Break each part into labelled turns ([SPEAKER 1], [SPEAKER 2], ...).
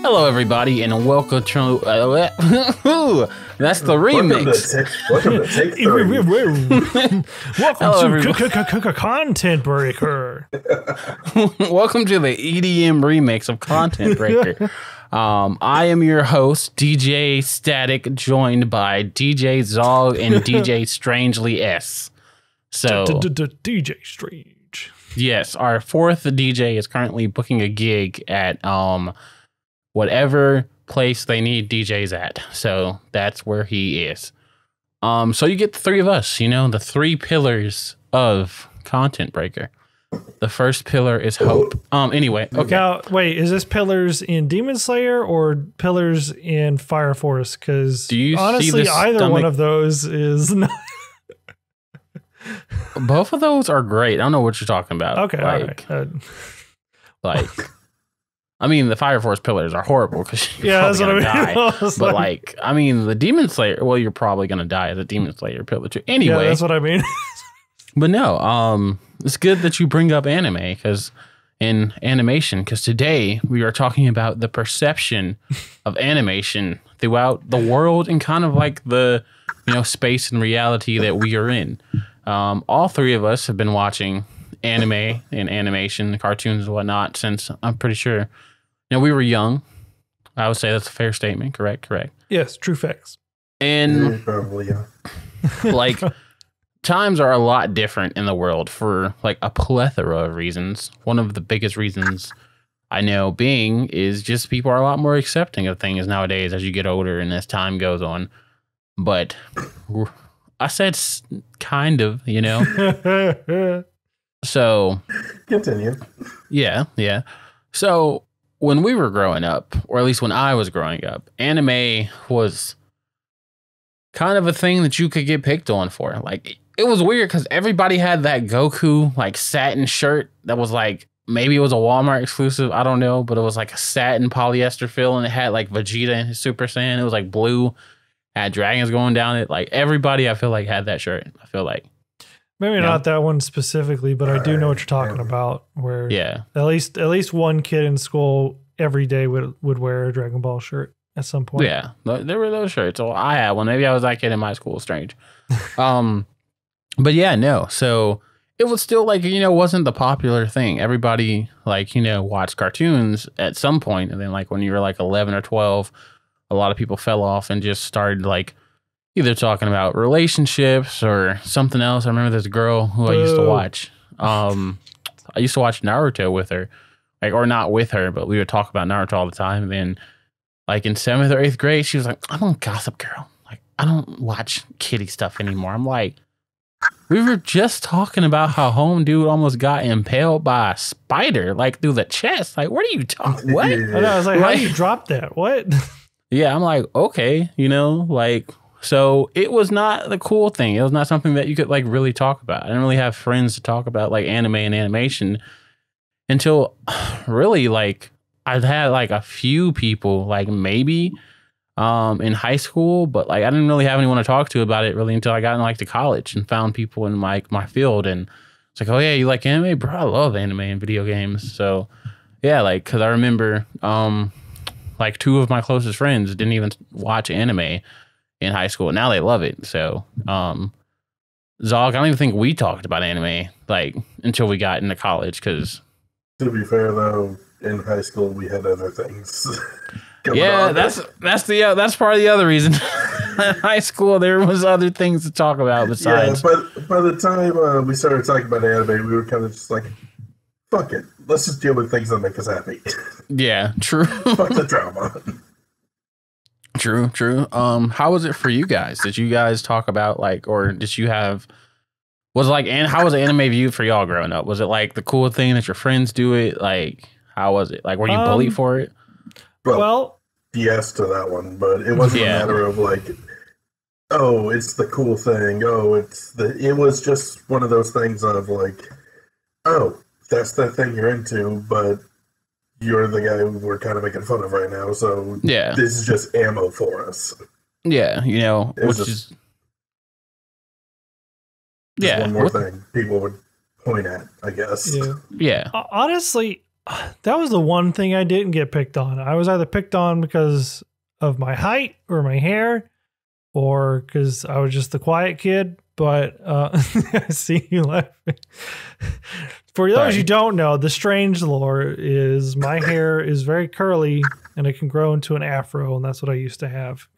[SPEAKER 1] Hello, everybody, and welcome to that's the remix.
[SPEAKER 2] Welcome to Take 30.
[SPEAKER 3] Welcome to Content Breaker.
[SPEAKER 1] Welcome to the EDM remix of Content Breaker. I am your host, DJ Static, joined by DJ Zog and DJ Strangely S. So
[SPEAKER 3] DJ Strange.
[SPEAKER 1] Yes, our fourth DJ is currently booking a gig at whatever place they need DJs at. So that's where he is. So you get the three of us, you know, the three pillars of Content Breaker. The first pillar is hope. Anyway, okay.
[SPEAKER 3] Now, wait, is this pillars in Demon Slayer or pillars in Fire Force? Because honestly, either one of those is not.
[SPEAKER 1] Both of those are great. I don't know what you're talking about.
[SPEAKER 3] Okay,
[SPEAKER 1] like,
[SPEAKER 3] all right.
[SPEAKER 1] Like, I mean, the Fire Force pillars are horrible because you're
[SPEAKER 3] that's
[SPEAKER 1] probably
[SPEAKER 3] what I
[SPEAKER 1] gonna
[SPEAKER 3] mean.
[SPEAKER 1] die. But like, I mean, the Demon Slayer. Well, you're probably gonna die as a Demon Slayer pillar too. Anyway,
[SPEAKER 3] yeah, that's what I mean.
[SPEAKER 1] But no, it's good that you bring up anime because today we are talking about the perception of animation throughout the world and kind of like the space and reality that we are in. All three of us have been watching anime and animation, cartoons and whatnot since I'm pretty sure, we were young. I would say that's a fair statement. Correct.
[SPEAKER 3] Yes, true facts.
[SPEAKER 1] And
[SPEAKER 2] Probably, yeah.
[SPEAKER 1] like times are a lot different in the world for like a plethora of reasons. One of the biggest reasons I know being is just people are a lot more accepting of things nowadays as you get older and as time goes on. But I said kind of, So
[SPEAKER 2] Continue.
[SPEAKER 1] Yeah. So when we were growing up, or at least when I was growing up, anime was kind of a thing that you could get picked on for. Like, it was weird because everybody had that Goku like satin shirt that was like, maybe it was a Walmart exclusive, I don't know, but it was like a satin polyester feel and it had like Vegeta and his Super Saiyan. It was like blue. Had dragons going down it. Like everybody I feel like had that shirt. I feel like
[SPEAKER 3] Maybe not that one specifically, but I do know what you're talking about. Where at least one kid in school every day would wear a Dragon Ball shirt at some point.
[SPEAKER 1] Yeah, there were those shirts. So I had one. Maybe I was that kid in my school. Strange. But yeah, no. So it was still like wasn't the popular thing. Everybody like watched cartoons at some point, and then like when you were like 11 or 12. A lot of people fell off and just started like either talking about relationships or something else. I remember this girl who I used to watch. I used to watch Naruto with her, like, or not with her, but we would talk about Naruto all the time. And then like in 7th or 8th grade, she was like, I'm on Gossip Girl. Like, I don't watch kiddie stuff anymore. I'm like, we were just talking about how home dude almost got impaled by a spider, like through the chest. Like, what are you talking? What?
[SPEAKER 3] And I was like, how do you drop that? What?
[SPEAKER 1] Yeah, I'm like, okay, like, so it was not the cool thing. It was not something that you could like really talk about. I didn't really have friends to talk about like anime and animation until really like I'd had like a few people like maybe in high school, but like I didn't really have anyone to talk to about it really until I got in like to college and found people in like my field. And it's like, oh yeah, you like anime? Bro, I love anime and video games. So yeah, like, cause I remember, like 2 of my closest friends didn't even watch anime in high school. Now they love it. So, Zog, I don't even think we talked about anime like until we got into college. Because
[SPEAKER 2] to be fair, though, in high school we had other things.
[SPEAKER 1] Yeah, that's part of the other reason. In high school, there was other things to talk about besides.
[SPEAKER 2] Yeah, but by the time we started talking about anime, we were kind of just like, fuck it. Let's just deal with things that make us happy.
[SPEAKER 1] Yeah, true.
[SPEAKER 2] Fuck the drama.
[SPEAKER 1] True. How was it for you guys? Did you guys talk about like, or did you have, was it like, and how was anime viewed for y'all growing up? Was it like the cool thing that your friends do it? Like, how was it? Like, were you bullied for it?
[SPEAKER 3] Well,
[SPEAKER 2] yes to that one, but it wasn't a matter of like, oh, it's the cool thing. Oh, it was just one of those things of like, oh, that's the thing you're into, but you're the guy who we're kind of making fun of right now, so
[SPEAKER 1] yeah,
[SPEAKER 2] this is just ammo for us.
[SPEAKER 1] Yeah, which is
[SPEAKER 2] one more thing people would point at, I guess.
[SPEAKER 1] Yeah.
[SPEAKER 3] Honestly, That was the one thing I didn't get picked on. I was either picked on because of my height or my hair, or because I was just the quiet kid. But I see you laughing. For those you don't know, the strange lore is my hair is very curly and it can grow into an afro, and that's what I used to have.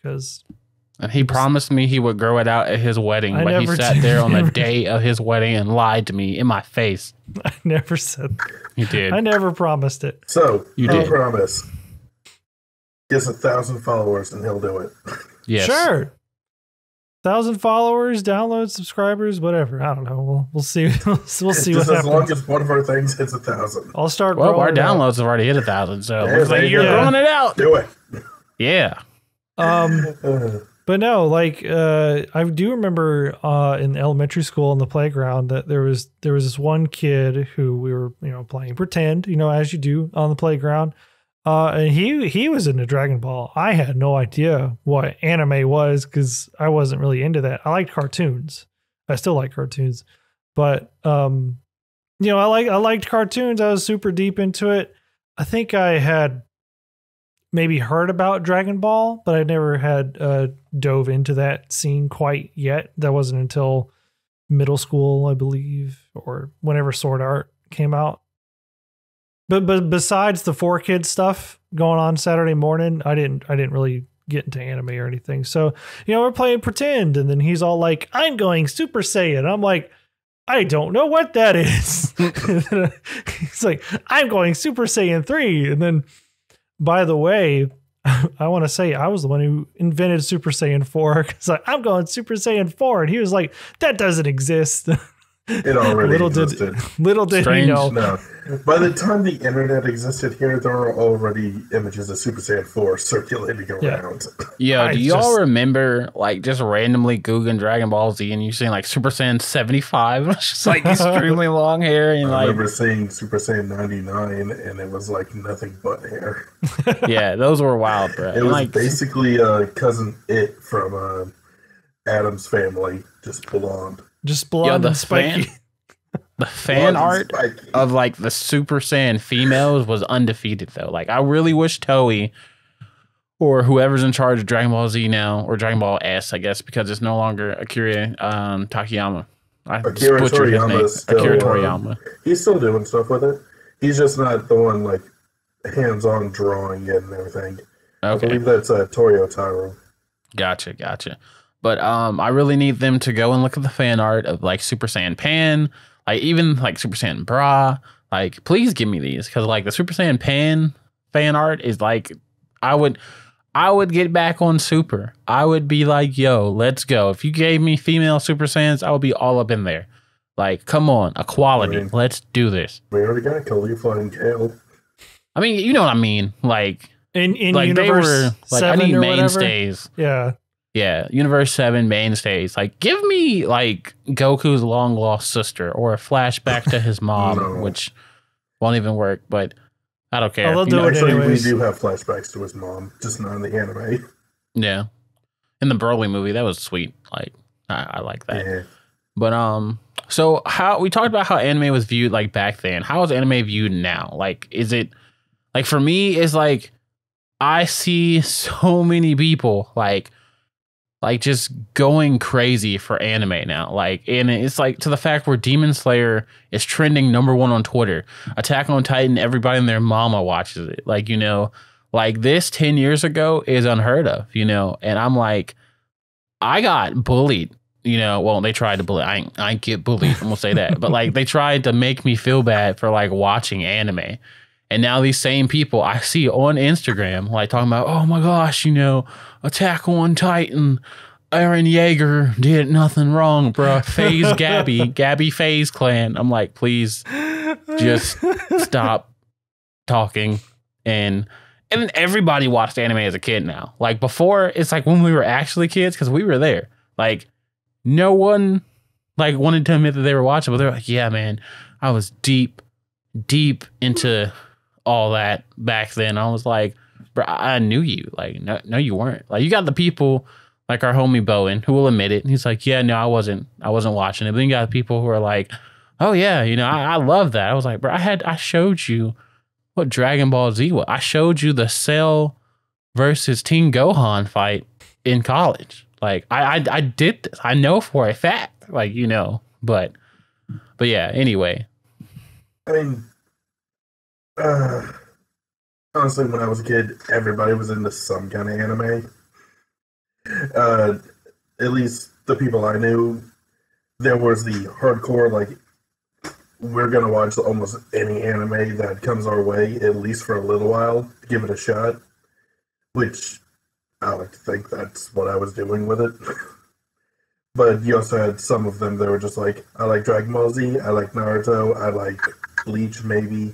[SPEAKER 1] And he promised me he would grow it out at his wedding, but he sat there on the day of his wedding and lied to me in my face.
[SPEAKER 3] I never said that.
[SPEAKER 1] You did.
[SPEAKER 3] I never promised it.
[SPEAKER 2] So, you did promise. Gets 1,000 followers and he'll do it.
[SPEAKER 1] Yes.
[SPEAKER 3] Sure. 1,000 followers, downloads, subscribers, whatever. I don't know. We'll see. We'll see what happens.
[SPEAKER 2] As long as one of our things hits 1,000.
[SPEAKER 3] I'll start.
[SPEAKER 1] Well, our downloads have already hit 1,000, so looks like you're growing it out.
[SPEAKER 2] Do it.
[SPEAKER 1] Yeah.
[SPEAKER 3] But no, like I do remember in elementary school in the playground that there was this one kid who we were playing pretend, as you do on the playground. And he was into Dragon Ball. I had no idea what anime was because I wasn't really into that. I liked cartoons. I still like cartoons, but I liked cartoons. I was super deep into it. I think I had maybe heard about Dragon Ball, but I never had dove into that scene quite yet. That wasn't until middle school, I believe, or whenever Sword Art came out. But besides the 4Kids stuff going on Saturday morning, I didn't really get into anime or anything. So, we're playing pretend, and then he's all like, "I'm going Super Saiyan." I'm like, "I don't know what that is." He's like, "I'm going Super Saiyan 3." And then, by the way, I want to say I was the one who invented Super Saiyan 4 because I'm going Super Saiyan 4. And he was like, "That doesn't exist."
[SPEAKER 2] It already existed.
[SPEAKER 3] Little did he know.
[SPEAKER 2] No. By the time the internet existed here, there were already images of Super Saiyan 4 circulating around.
[SPEAKER 1] Yeah, do y'all remember just randomly Googling Dragon Ball Z and you seeing Super Saiyan 75? It's just extremely long hair. And
[SPEAKER 2] I remember seeing Super Saiyan 99 and it was nothing but hair.
[SPEAKER 1] Yeah, those were wild, bro.
[SPEAKER 2] It was basically cousin It from Adam's Family, just blonde.
[SPEAKER 3] Just blonde and spiky.
[SPEAKER 1] The fan art of the Super Saiyan females was undefeated though. I really wish Toei or whoever's in charge of Dragon Ball Z now, or Dragon Ball S, I guess, because it's no longer Akira Takayama.
[SPEAKER 2] Akira Toriyama. He's still doing stuff with it. He's just not the one hands-on drawing it and everything. Okay. I believe that's Torio Taro.
[SPEAKER 1] Gotcha. But I really need them to go and look at the fan art of Super Saiyan Pan, even Super Saiyan Bra. Please give me these, because the Super Saiyan Pan fan art is I would get back on Super. I would be yo, let's go. If you gave me female Super Saiyans, I would be all up in there. Come on, equality. Let's do this.
[SPEAKER 2] We already got Khalifa and Kale.
[SPEAKER 1] I mean, you know what I mean.
[SPEAKER 3] In Universe they were
[SPEAKER 1] I need
[SPEAKER 3] mainstays.
[SPEAKER 1] Yeah. Yeah, Universe 7 mainstays. Give me Goku's long lost sister or a flashback to his mom, which won't even work. But I don't care.
[SPEAKER 3] We do
[SPEAKER 2] have flashbacks to his mom, just not in the anime.
[SPEAKER 1] Yeah, in the Broly movie, that was sweet. I like that. Yeah. But so how we talked about how anime was viewed back then. How is anime viewed now? Is it for me? Is I see so many people just going crazy for anime now. And it's to the fact where Demon Slayer is trending #1 on Twitter. Attack on Titan, everybody and their mama watches it. This 10 years ago is unheard of, and I'm I got bullied, well, they tried to bully. I ain't get bullied. I'm gonna say that. But they tried to make me feel bad for watching anime. And now these same people I see on Instagram, talking about, oh my gosh, Attack on Titan, Eren Yeager did nothing wrong, bro. FaZe Gabby FaZe clan. I'm please just stop talking. And everybody watched anime as a kid now. Before, it's when we were actually kids, because we were there. No one wanted to admit that they were watching, but they're yeah, man, I was deep into all that back then. I was bro, I knew you. No, you weren't. You got the people our homie Bowen who will admit it. And he's yeah, no, I wasn't watching it. But then you got people who are oh yeah, I love that. I was bro, I showed you what Dragon Ball Z was. I showed you the Cell versus Teen Gohan fight in college. Like I did this. I know for a fact. Like, you know, but yeah, anyway.
[SPEAKER 2] I mean, honestly, when I was a kid, everybody was into some kind of anime. At least the people I knew, there was the hardcore, like, we're going to watch almost any anime that comes our way, at least for a little while, give it a shot, which I like to think that's what I was doing with it. But you also had some of them that were just like, I like Dragon Ball Z, I like Naruto, I like Bleach, maybe.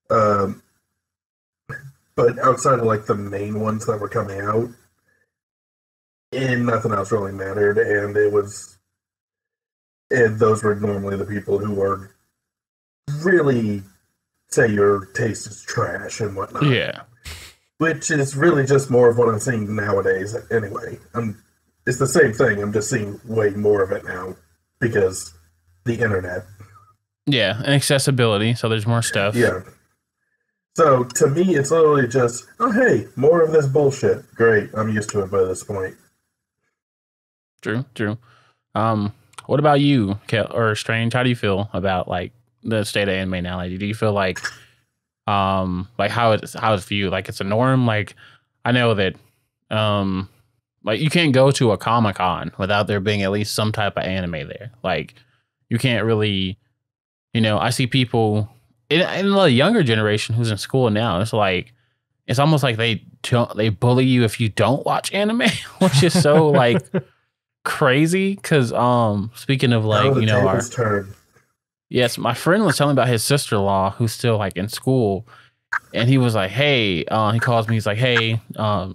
[SPEAKER 2] But outside of, like, the main ones that were coming out, and nothing else really mattered, and those were normally the people who were really say your taste is trash and whatnot.
[SPEAKER 1] Yeah.
[SPEAKER 2] Which is really just more of what I'm seeing nowadays anyway. It's the same thing, I'm just seeing way more of it now because the internet.
[SPEAKER 1] Yeah, and accessibility, so there's more stuff.
[SPEAKER 2] Yeah. So to me, it's literally just, oh hey, more of this bullshit. Great, I'm used to it by this point.
[SPEAKER 1] True. What about you, or Strange? How do you feel about like the state of anime now? Like, do you feel like how it's for you? Like, it's a norm? Like, I know that like you can't go to a Comic-Con without there being at least some type of anime there. Like, you can't really, you know, I see people in the younger generation who's in school now. It's like, it's almost like they bully you if you don't watch anime, which is so like crazy. Because speaking of like, you know, yes, my friend was telling about his sister-in-law who's still like in school, and he was like, hey, he calls me, he's like, hey,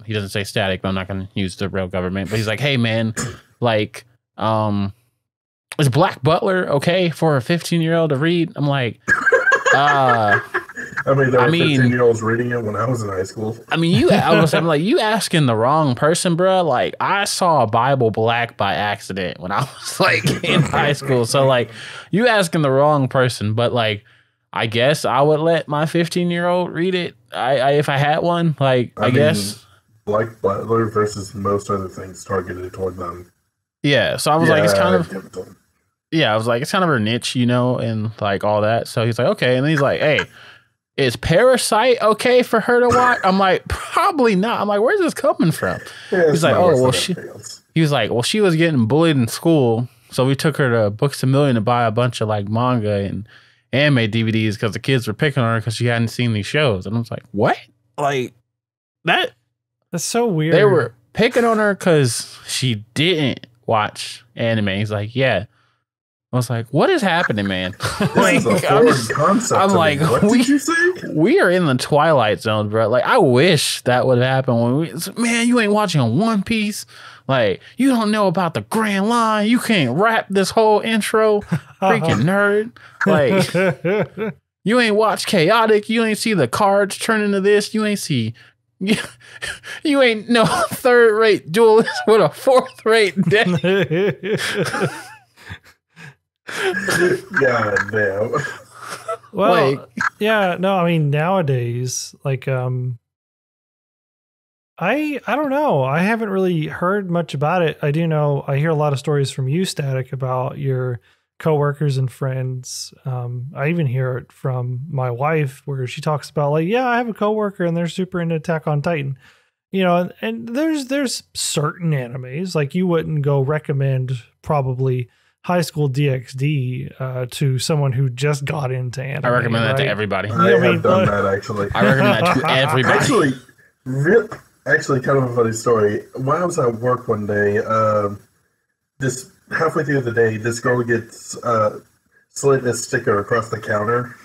[SPEAKER 1] he doesn't say static, but I'm not gonna use the real government, but he's like, hey man, like, is Black Butler okay for a 15-year-old to read? I'm like,
[SPEAKER 2] I mean, there were 15-year-olds reading it when I was in high school.
[SPEAKER 1] I mean, I'm like, you asking the wrong person, bro. Like, I saw Bible Black by accident when I was like in high school. So like, you asking the wrong person. But like, I guess I would let my 15-year-old read it. If I had one, like, I guess.
[SPEAKER 2] Black Butler versus most other things targeted toward them.
[SPEAKER 1] Yeah. So I was like, it's kind of. Yeah, I was like, it's kind of her niche, you know, and like all that. So he's like, okay. And then he's like, hey, is Parasite okay for her to watch? I'm like, probably not. I'm like, where's this coming from? Yeah, he's like, oh, well, he was like, well, she was getting bullied in school. So we took her to Books A Million to buy a bunch of like manga and anime DVDs because the kids were picking on her because she hadn't seen these shows. And I was like, what? Like, that's
[SPEAKER 3] so weird.
[SPEAKER 1] They were picking on her because she didn't watch anime. He's like, yeah. I was like, what is happening, man?
[SPEAKER 2] This is a foreign concept.
[SPEAKER 1] I'm like,
[SPEAKER 2] what did you say?
[SPEAKER 1] We are in the Twilight Zone, bro. Like, I wish that would happen when man, you ain't watching One Piece. Like, you don't know about the Grand Line. You can't rap this whole intro. Freaking nerd. Like, you ain't watch Chaotic. You ain't see the cards turn into this. You ain't see... You ain't no third-rate duelist with a fourth-rate deck.
[SPEAKER 2] God damn.
[SPEAKER 3] Well, like, yeah, no, I mean, nowadays, like, I don't know. I haven't really heard much about it. I do know, I hear a lot of stories from you, Static, about your coworkers and friends. I even hear it from my wife where she talks about like, yeah, I have a coworker and they're super into Attack on Titan. You know, and there's certain animes, like you wouldn't go recommend probably High School DxD to someone who just got into anime.
[SPEAKER 1] I recommend that to everybody.
[SPEAKER 2] I have done that, actually.
[SPEAKER 1] I recommend that to everybody.
[SPEAKER 2] Actually, kind of a funny story. When I was at work one day, this halfway through the day, this girl gets slid a sticker across the counter.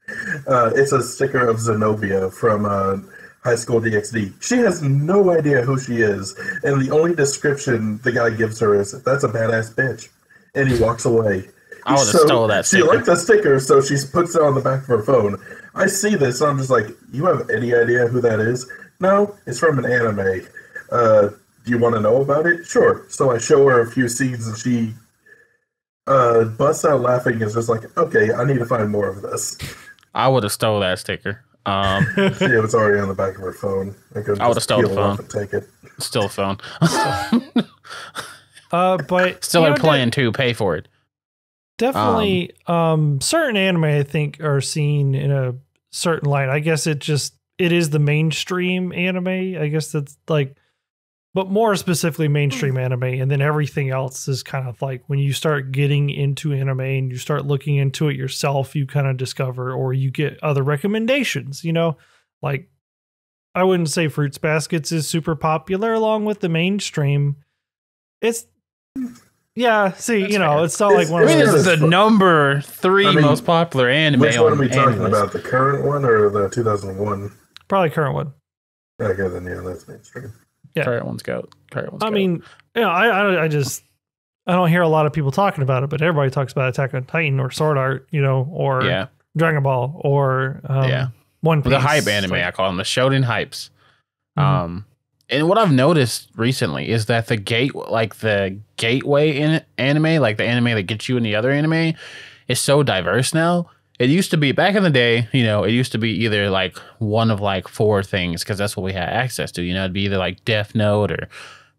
[SPEAKER 2] It's a sticker of Zenobia from High School DxD. She has no idea who she is, and the only description the guy gives her is, that's a badass bitch. And he walks away.
[SPEAKER 1] I would have stole that sticker.
[SPEAKER 2] She liked the sticker, so she puts it on the back of her phone. I see this, and I'm just like, you have any idea who that is? No, it's from an anime. Do you want to know about it? Sure. So I show her a few scenes, and she busts out laughing and is just like, okay, I need to find more of this.
[SPEAKER 1] I would have stole that sticker.
[SPEAKER 2] It was already on the back of her phone. I could
[SPEAKER 1] I would have
[SPEAKER 2] just peel
[SPEAKER 1] stolen the
[SPEAKER 2] it off
[SPEAKER 1] phone.
[SPEAKER 2] and take it.
[SPEAKER 1] Still a phone.
[SPEAKER 3] But
[SPEAKER 1] Still a plan to pay for it.
[SPEAKER 3] Definitely, certain anime I think are seen in a certain light. I guess it is the mainstream anime. I guess that's like, but more specifically mainstream anime, and then everything else is kind of like when you start getting into anime and you start looking into it yourself, you kind of discover, or you get other recommendations. You know, like I wouldn't say Fruits Baskets is super popular along with the mainstream. It's yeah. See,
[SPEAKER 1] That's
[SPEAKER 3] you know,
[SPEAKER 1] fair.
[SPEAKER 3] it's not like one
[SPEAKER 1] I
[SPEAKER 3] of
[SPEAKER 1] mean,
[SPEAKER 3] those.
[SPEAKER 1] it's the number 3 most popular anime.
[SPEAKER 2] Which one are we
[SPEAKER 1] on
[SPEAKER 2] talking
[SPEAKER 1] Animalist.
[SPEAKER 2] about? The current one or the 2001?
[SPEAKER 3] Probably current one.
[SPEAKER 2] Okay, then yeah, that's mainstream.
[SPEAKER 3] Yeah.
[SPEAKER 1] Current one's go.
[SPEAKER 3] I mean, you know, I don't hear a lot of people talking about it, but everybody talks about Attack on Titan or Sword Art, you know, or Dragon Ball or One Piece.
[SPEAKER 1] The hype anime, I call them the Shonen hypes. And what I've noticed recently is that the gateway in anime, like the anime that gets you in the other anime, is so diverse now. It used to be back in the day, you know, it used to be either like one of like 4 things because that's what we had access to. You know, it'd be either like Death Note or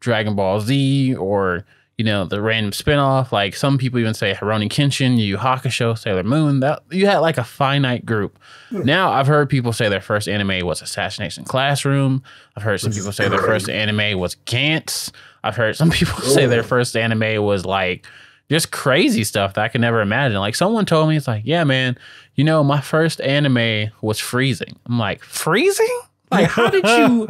[SPEAKER 1] Dragon Ball Z or, you know, the random spinoff. Like some people even say Rurouni Kenshin, Yu Yu Hakusho, Sailor Moon. That you had like a finite group. Now I've heard people say their first anime was Assassination Classroom. I've heard some people say their first anime was Gantz. I've heard some people say their first anime was like just crazy stuff that I could never imagine. Like someone told me, it's like, yeah, man, you know, my first anime was Freezing. I'm like, Freezing? Like, how did you?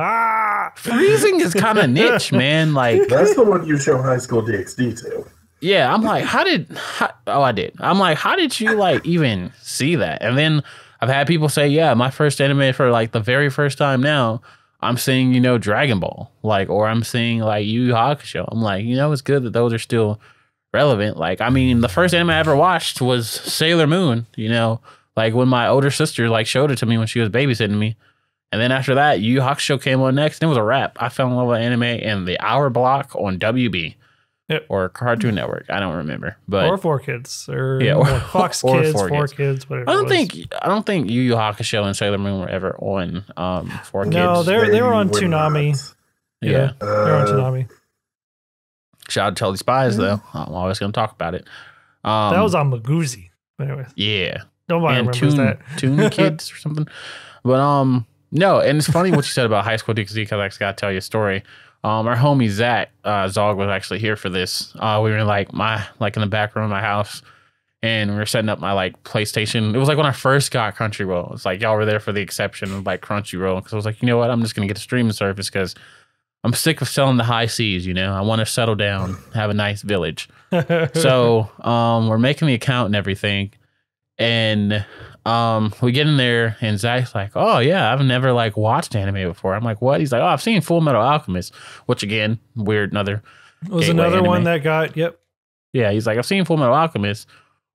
[SPEAKER 1] Freezing is kind of niche, man. Like,
[SPEAKER 2] that's the one you show High School DxD to.
[SPEAKER 1] Yeah, I'm like, I did. I'm like, how did you like even see that? And then I've had people say, yeah, my first anime for like the very first time now, I'm seeing, you know, Dragon Ball, like, or I'm seeing like Yu Yu Hakusho. I'm like, you know, it's good that those are still relevant. Like, I mean, the first anime I ever watched was Sailor Moon, you know, like when my older sister like showed it to me when she was babysitting me. And then after that, Yu Yu Hakusho came on next, and it was a wrap. I fell in love with anime in the hour block on WB or Cartoon Network. I don't remember, but
[SPEAKER 3] or 4Kids or Fox
[SPEAKER 1] or
[SPEAKER 3] Kids, 4Kids, whatever.
[SPEAKER 1] I don't think Yu Yu Hakusho and Sailor Moon were ever on 4Kids.
[SPEAKER 3] No, they were on Toonami.
[SPEAKER 1] Yeah,
[SPEAKER 3] they were on Toonami.
[SPEAKER 1] Shout out to Totally Spies, though. I'm always going to talk about it.
[SPEAKER 3] That was on Magoozy. Anyways.
[SPEAKER 1] Yeah.
[SPEAKER 3] Nobody remembers that.
[SPEAKER 1] Toon Kids or something. But no, and it's funny what you said about High School DxD because I just got to tell you a story. Our homie Zach Zog was actually here for this. We were in like in the back room of my house, and we were setting up my like PlayStation. It was like when I first got Crunchyroll. It's like y'all were there for the exception of like Crunchyroll because I was like, you know what, I'm just gonna get a streaming service because I'm sick of selling the high seas. You know, I want to settle down, have a nice village. So we're making the account and everything, and we get in there and Zach's like, oh yeah, I've never like watched anime before. I'm like, what? He's like, oh, I've seen Full Metal Alchemist, which again, weird, another
[SPEAKER 3] another one that got
[SPEAKER 1] yeah, he's like, I've seen Full Metal Alchemist.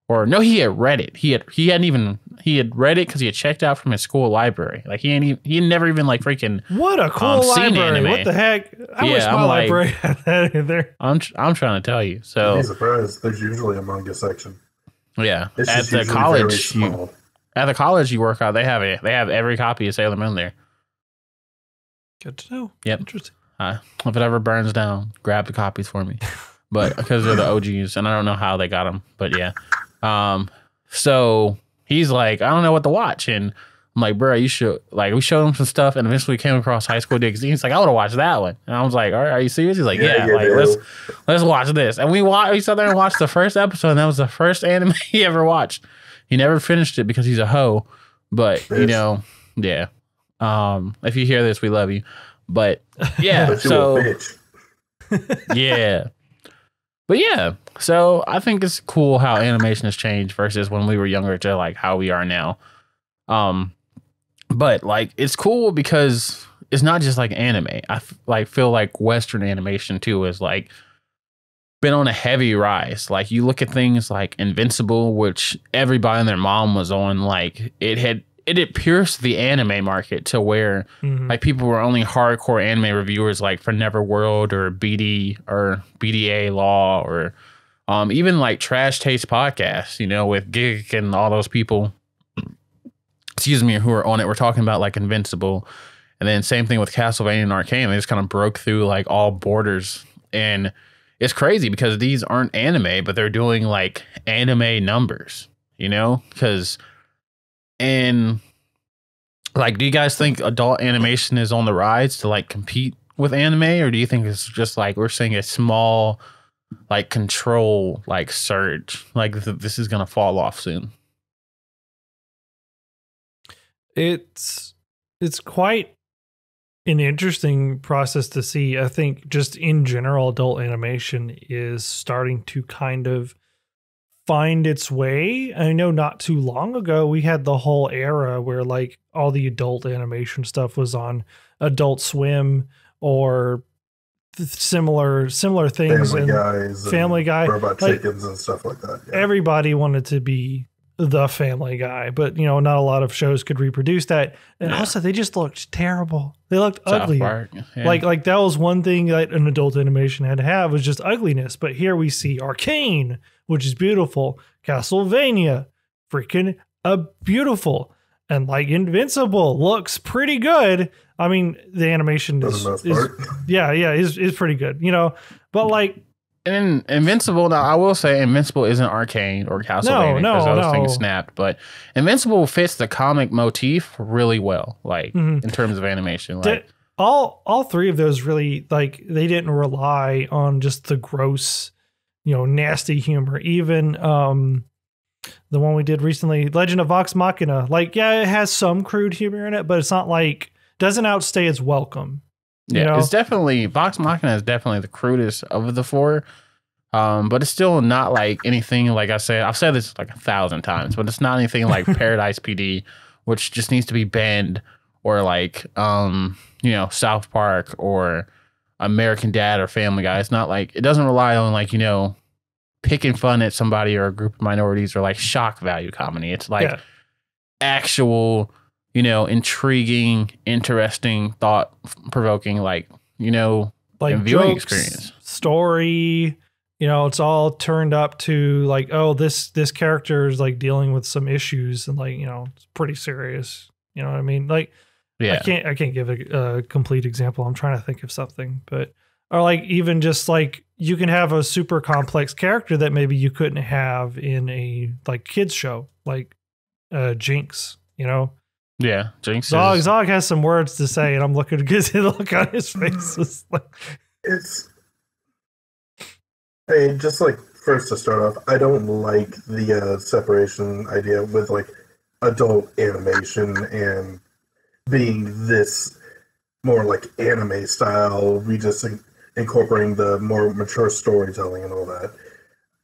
[SPEAKER 1] Or no, he had read it. He had read it because he had checked out from his school library. Like he had never even like freaking
[SPEAKER 3] what a cool library. What the heck? I wish my library had that in there.
[SPEAKER 1] I'm trying to tell you. So
[SPEAKER 2] I'd be surprised. There's usually a manga section.
[SPEAKER 1] Yeah,
[SPEAKER 2] at the
[SPEAKER 1] college you work out, they have every copy of Sailor Moon there.
[SPEAKER 3] Good to know.
[SPEAKER 1] Yep.
[SPEAKER 3] Interesting.
[SPEAKER 1] If it ever burns down, grab the copies for me. But because they're the OGs, and I don't know how they got them, but yeah. So he's like, I don't know what to watch, and I'm like, bro, you should like. We showed him some stuff, and eventually we came across High School DxD. He's like, I would have watched that one, and I was like, all right, are you serious? He's like, yeah like let's watch this, and we sat there and watched the first episode, and that was the first anime he ever watched. He never finished it because he's a hoe, but you know, yeah. If you hear this, we love you, but yeah, so yeah. But yeah, so I think it's cool how animation has changed versus when we were younger to like how we are now. But like it's cool because it's not just like anime. I feel like Western animation too is like been on a heavy rise. Like you look at things like Invincible, which everybody and their mom was on. Like it had pierced the anime market to where like people were only hardcore anime reviewers like for Neverworld or BD or BDA Law or even like Trash Taste Podcasts, you know, with Gig and all those people. excuse me, who are on it were talking about like Invincible, and then same thing with Castlevania and Arcane. They just kind of broke through like all borders, and it's crazy because these aren't anime, but they're doing like anime numbers, you know? Because and like, do you guys think adult animation is on the rise to like compete with anime, or do you think it's just like we're seeing a small like control like surge, like this is gonna fall off soon?
[SPEAKER 3] It's quite an interesting process to see. I think just in general, adult animation is starting to kind of find its way. I know not too long ago we had the whole era where like all the adult animation stuff was on Adult Swim or similar things, Family Guy,
[SPEAKER 2] Robot Chickens and stuff like that. Yeah.
[SPEAKER 3] Everybody wanted to be the Family Guy, but you know, not a lot of shows could reproduce that. And also they just looked terrible. They looked ugly.
[SPEAKER 1] Yeah.
[SPEAKER 3] Like that was one thing that an adult animation had to have, was just ugliness. But here we see Arcane, which is beautiful. Castlevania, freaking beautiful. And like Invincible looks pretty good. I mean, the animation is pretty good, you know, but like,
[SPEAKER 1] and Invincible, now I will say Invincible isn't Arcane or Castlevania because those things snapped, but Invincible fits the comic motif really well, like in terms of animation. Like
[SPEAKER 3] all three of those really, like, they didn't rely on just the gross, you know, nasty humor. Even the one we did recently, Legend of Vox Machina, like, yeah, it has some crude humor in it, but it's not like, doesn't outstay its welcome.
[SPEAKER 1] Yeah, it's definitely, Vox Machina is definitely the crudest of the four, but it's still not like anything, like I said, I've said this like 1,000 times, but it's not anything like Paradise PD, which just needs to be banned, or like, you know, South Park or American Dad or Family Guy. It's not like, it doesn't rely on like, you know, picking fun at somebody or a group of minorities or like shock value comedy. It's like actual, you know, intriguing, interesting, thought-provoking, like, you know,
[SPEAKER 3] like
[SPEAKER 1] viewing
[SPEAKER 3] jokes,
[SPEAKER 1] experience.
[SPEAKER 3] Story, you know, it's all turned up to like, oh, this character is like dealing with some issues, and like, you know, it's pretty serious. You know what I mean? Like, I can't give a complete example. I'm trying to think of something, but, or like even just like, you can have a super complex character that maybe you couldn't have in a like kids show, like Jinx, you know?
[SPEAKER 1] Yeah, Jinx.
[SPEAKER 3] Zog has some words to say, and I'm looking at the look on his face.
[SPEAKER 2] Hey, just like first to start off, I don't like the separation idea with like adult animation and being this more like anime style. We just incorporating the more mature storytelling and all that.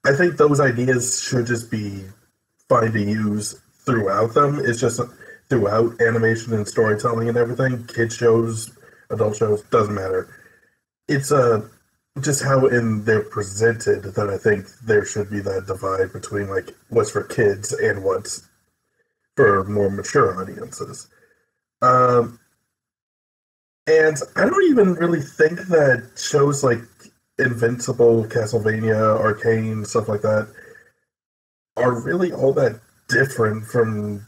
[SPEAKER 2] I think those ideas should just be fine to use throughout them. It's just throughout animation and storytelling and everything, kid shows, adult shows, doesn't matter. It's just how they're presented that I think there should be that divide between like what's for kids and what's for more mature audiences. And I don't even really think that shows like Invincible, Castlevania, Arcane, stuff like that are really all that different from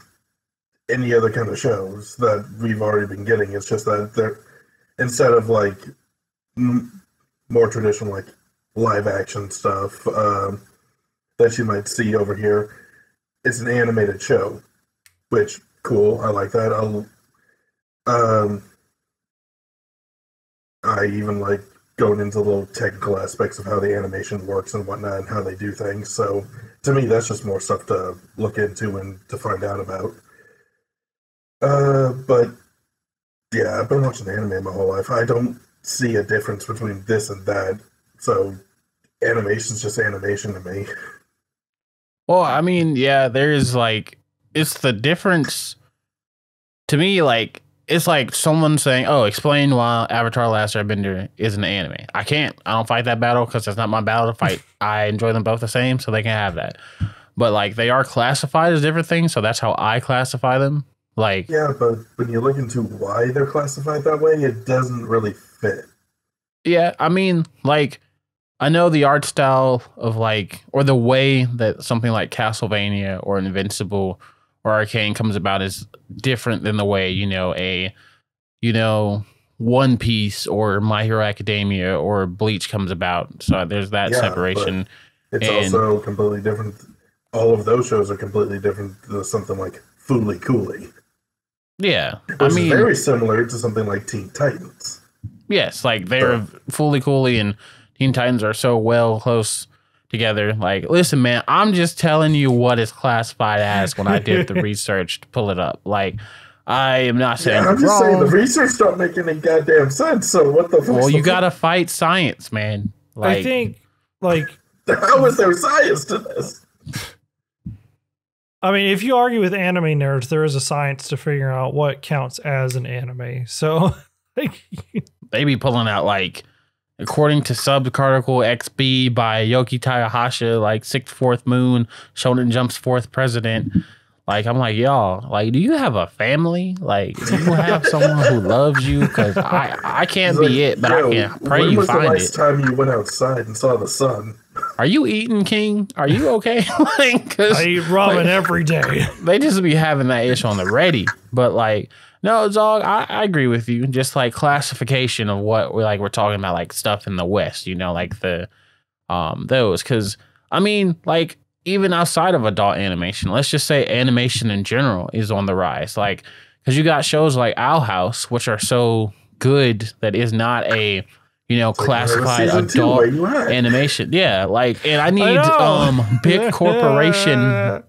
[SPEAKER 2] any other kind of shows that we've already been getting. It's just that they're, instead of like more traditional like live action stuff that you might see over here, it's an animated show, which cool. I like that. I even like going into little technical aspects of how the animation works and whatnot and how they do things. So to me, that's just more stuff to look into and to find out about. But yeah, I've been watching anime my whole life. I don't see a difference between this and that. So animation's just animation to me.
[SPEAKER 1] Well, I mean, yeah, there's like, it's the difference to me. Like, it's like someone saying, oh, explain why Avatar Last Airbender is an anime. I can't. I don't fight that battle because that's not my battle to fight. I enjoy them both the same, so they can have that. But like, they are classified as different things, so that's how I classify them. Like,
[SPEAKER 2] yeah, but when you look into why they're classified that way, it doesn't really fit.
[SPEAKER 1] Yeah, I mean, like, I know the art style of like, or the way that something like Castlevania or Invincible or Arcane comes about is different than the way, One Piece or My Hero Academia or Bleach comes about. So there's that separation.
[SPEAKER 2] It's also completely different. All of those shows are completely different than something like Fooly Cooly.
[SPEAKER 1] Yeah.
[SPEAKER 2] It's very similar to something like Teen Titans.
[SPEAKER 1] Yes, like they're Fooly Cooly and Teen Titans are so well close together. Like, listen, man, I'm just telling you what it's classified as when I did the research to pull it up. Like, I am not saying
[SPEAKER 2] I'm just saying the research don't make any goddamn sense. So what the fuck?
[SPEAKER 1] Well, you gotta fight science, man. Like,
[SPEAKER 3] I think, like,
[SPEAKER 2] how is there science to this?
[SPEAKER 3] I mean, if you argue with anime nerds, there is a science to figuring out what counts as an anime. So, like,
[SPEAKER 1] they be pulling out, like, according to Subarticle XB by Yoki Tayahasha, like, 6th, 4th moon, Shonen Jump's 4th president. Like, I'm like, y'all, like, do you have a family? Like, do you have someone who loves you? Because I can't be it, but I can pray you find it.
[SPEAKER 2] When was the last time you went outside and saw the sun?
[SPEAKER 1] Are you eating, King? Are you okay? Like,
[SPEAKER 3] I eat ramen every day.
[SPEAKER 1] They just be having that issue on the ready. But, like, no, dog, I agree with you. Just, like, classification of what we're talking about, like, stuff in the West, like the, those. Because, I mean, like, even outside of adult animation, let's just say animation in general is on the rise. Like, because you got shows like Owl House, which are so good that is not a, classified adult animation. Yeah, like, and I need big corporation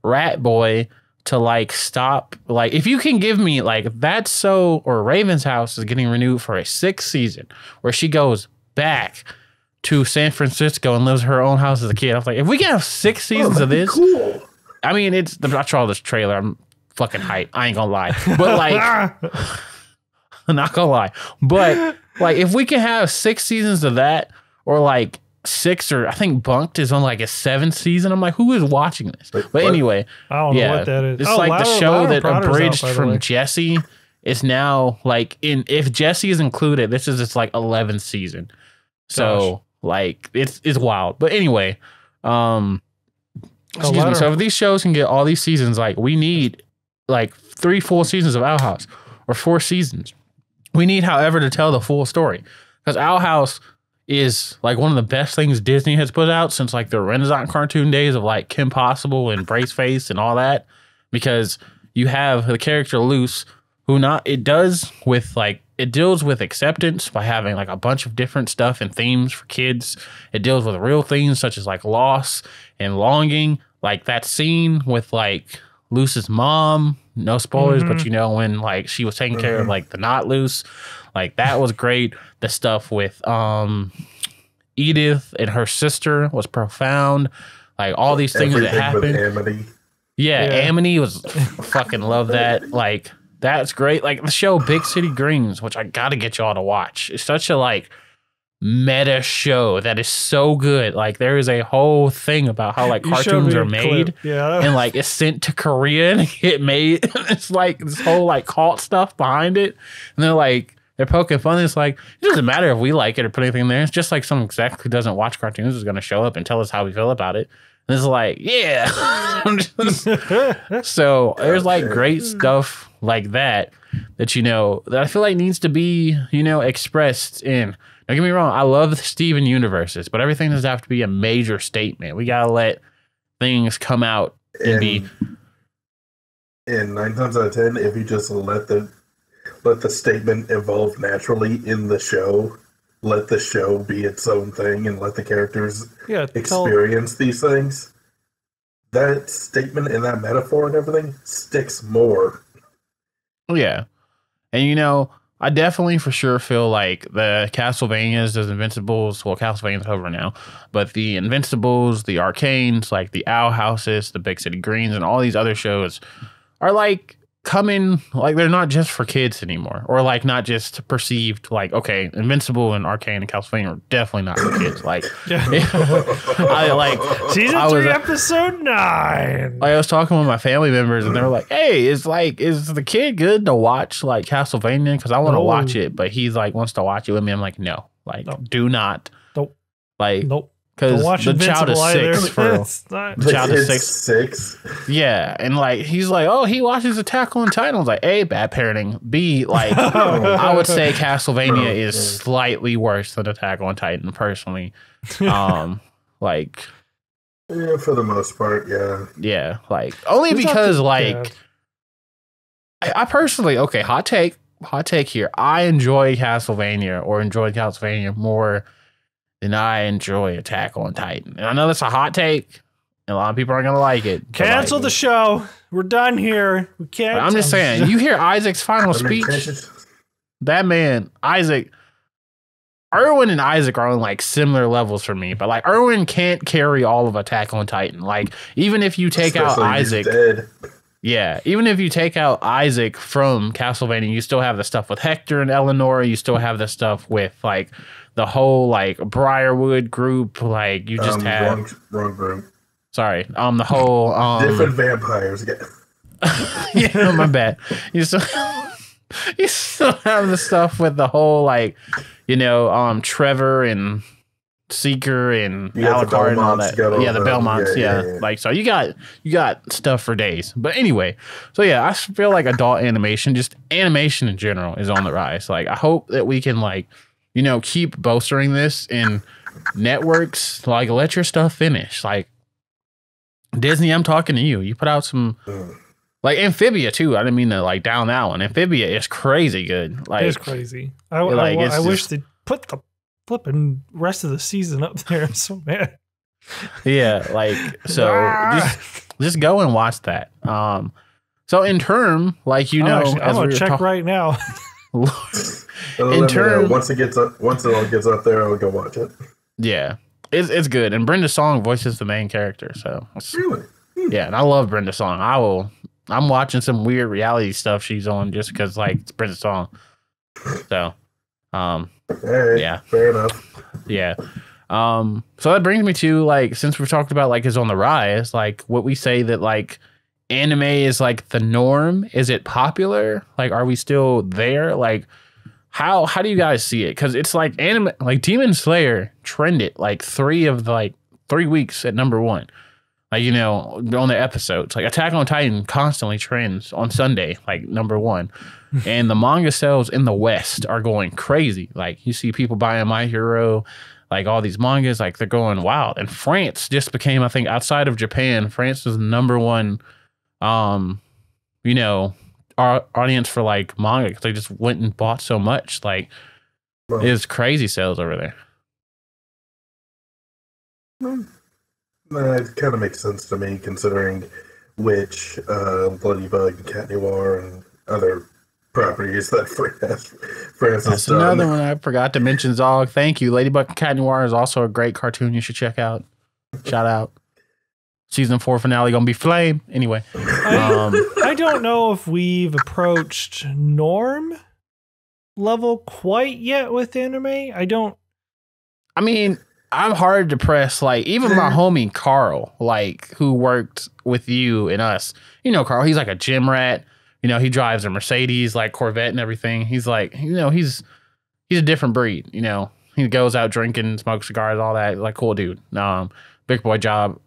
[SPEAKER 1] Rat Boy to like stop. Like, if you can give me like or Raven's House is getting renewed for a 6th season where she goes back to San Francisco and lives her own house as a kid. I was like, if we can have 6 seasons of this,
[SPEAKER 2] cool.
[SPEAKER 1] I mean, I saw this trailer. I'm fucking hyped. I ain't gonna lie, but like, I'm not gonna lie, but like, if we can have 6 seasons of that, or like 6, or I think Bunked is on like a 7th season. I'm like, who is watching this? But anyway,
[SPEAKER 3] I don't know what that is.
[SPEAKER 1] It's like the show that abridged from Jesse is now like if Jesse is included, this is its like 11th season. So. Like, it's wild. But anyway, excuse me. So if these shows can get all these seasons, like, we need like 3 full seasons of Owl House or 4 seasons. We need, however, to tell the full story. Because Owl House is like one of the best things Disney has put out since like the Renaissance cartoon days of like Kim Possible and Braceface and all that. Because you have the character Luce, who it deals with acceptance by having like a bunch of different stuff and themes for kids. It deals with real things such as like loss and longing. Like that scene with like Luce's mom, no spoilers, but when like she was taking care of like the not Luce, like that was great. The stuff with Edith and her sister was profound. Like all these things that happened.
[SPEAKER 2] Amity.
[SPEAKER 1] Yeah, Amity was fucking love that. Like, that's great. Like the show Big City Greens, which I gotta get y'all to watch. It's such a like meta show that is so good. Like there is a whole thing about how like cartoons are made. And like it's sent to Korea and get made. It's like this whole like cult stuff behind it. And they're poking fun. It's like, it doesn't matter if we like it or put anything there. It's just like some exec who doesn't watch cartoons is gonna show up and tell us how we feel about it. And it's like, yeah. So there's like great stuff like that that I feel like needs to be, expressed in. Don't get me wrong, I love the Steven universes, but everything doesn't have to be a major statement. We gotta let things come out and be.
[SPEAKER 2] And 9 times out of 10, if you just let the statement evolve naturally in the show, let the show be its own thing, and let the characters experience these things, that statement and that metaphor and everything sticks more.
[SPEAKER 1] Yeah. And I definitely for sure feel like the Castlevanias, the Invincibles, well, Castlevania's over now, but the Invincibles, the Arcanes, like the Owl Houses, the Big City Greens, and all these other shows are like coming, like they're not just for kids anymore, or like not just perceived like, okay, Invincible and Arcane and Castlevania are definitely not for kids. Like,
[SPEAKER 3] season 3, episode 9.
[SPEAKER 1] Like I was talking with my family members, and they were like, "Hey, is the kid good to watch like Castlevania? Because I want to watch it, but he's like wants to watch it with me." I'm like, "No, like, do not,
[SPEAKER 3] nope,
[SPEAKER 1] like,
[SPEAKER 3] nope."
[SPEAKER 1] because the child is 6 the child is 6. Yeah, and like he's like, oh, he watches Attack on Titan. I was like, A, bad parenting. B, like I would say Castlevania is slightly worse than Attack on Titan, personally. Like,
[SPEAKER 2] yeah, for the most part, yeah.
[SPEAKER 1] Yeah, like only because like I personally, okay, hot take here. I enjoyed Castlevania more than I enjoy Attack on Titan. And I know that's a hot take. And a lot of people aren't going to like it.
[SPEAKER 3] Cancel the show. We're done here. We can't.
[SPEAKER 1] I'm just saying, you hear Isaac's final speech. That man, Isaac, Erwin and Isaac are on like similar levels for me. But like Erwin can't carry all of Attack on Titan. Like even if you take out Isaac. Yeah, even if you take out Isaac from Castlevania, you still have the stuff with Hector and Eleanor. You still have the stuff with like the whole like Briarwood group. Like you just have
[SPEAKER 2] wrong group.
[SPEAKER 1] Sorry, the whole
[SPEAKER 2] different vampires.
[SPEAKER 1] Yeah, my bad. You still have the stuff with the whole like Trevor and Seeker and Alucard and all that. Yeah, the Belmonts. Yeah. Like, so you got stuff for days. But anyway, so yeah, I feel like adult animation, just animation in general, is on the rise. Like, I hope that we can like, keep bolstering this, and networks like let your stuff finish. Like Disney, I'm talking to you. You put out some like Amphibia too. I didn't mean to like down that one. Amphibia is crazy good. Like
[SPEAKER 3] it's crazy. I wish they put the flipping rest of the season up there. I'm so mad.
[SPEAKER 1] Yeah, like so just go and watch that. So in term, like
[SPEAKER 3] I'm gonna check right now.
[SPEAKER 1] In turn,
[SPEAKER 2] once it all gets up there, I'll go watch it.
[SPEAKER 1] Yeah, it's good, and Brenda Song voices the main character. So
[SPEAKER 2] really,
[SPEAKER 1] yeah, and I love Brenda Song. I'm watching some weird reality stuff she's on just because like it's Brenda Song. So,
[SPEAKER 2] hey,
[SPEAKER 1] yeah,
[SPEAKER 2] fair enough.
[SPEAKER 1] Yeah. So that brings me to like, since we've talked about like is on the rise, like what we say that like anime is like the norm. Is it popular? Like, are we still there? Like, how do you guys see it? Because it's like anime, like Demon Slayer trended like 3 weeks at number 1. Like, on the episodes, like Attack on Titan constantly trends on Sunday, like number 1. And the manga sales in the West are going crazy. Like you see people buying My Hero, like all these mangas, like they're going wild. And France just became, I think, outside of Japan, France is number 1, our audience for like manga, because they just went and bought so much. Like it's crazy sales over there.
[SPEAKER 2] It kind of makes sense to me, considering which Bloody Bug and Cat Noir and other properties that France has done.
[SPEAKER 1] Another one I forgot to mention, Zog. Thank you. Ladybug and Cat Noir is also a great cartoon you should check out. Shout out. Season 4 finale gonna be flame. Anyway.
[SPEAKER 3] I don't know if we've approached norm level quite yet with anime.
[SPEAKER 1] I mean, I'm hard to press. Like, even my homie Carl, like, who worked with you and us, Carl, he's like a gym rat. He drives a Mercedes, like Corvette and everything. He's like, he's a different breed. He goes out drinking, smokes cigars, all that. Like, cool dude. Big boy job.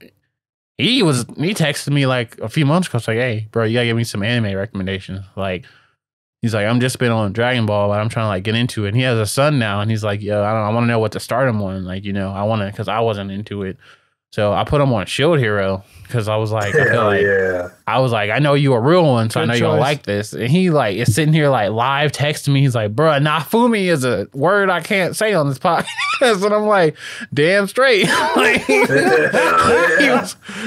[SPEAKER 1] He texted me like a few months ago. It's like, hey, bro, you gotta give me some anime recommendations. Like, he's like, I'm just been on Dragon Ball, but I'm trying to like get into it. And he has a son now, and he's like, yo, I want to know what to start him on. Like, I want to, because I wasn't into it. So I put him on Shield Hero because I was like, I know you a real one, so I know you're gonna like this. And he like is sitting here like live texting me. He's like, bro, Nafumi is a word I can't say on this podcast. And I'm like, damn straight. Like,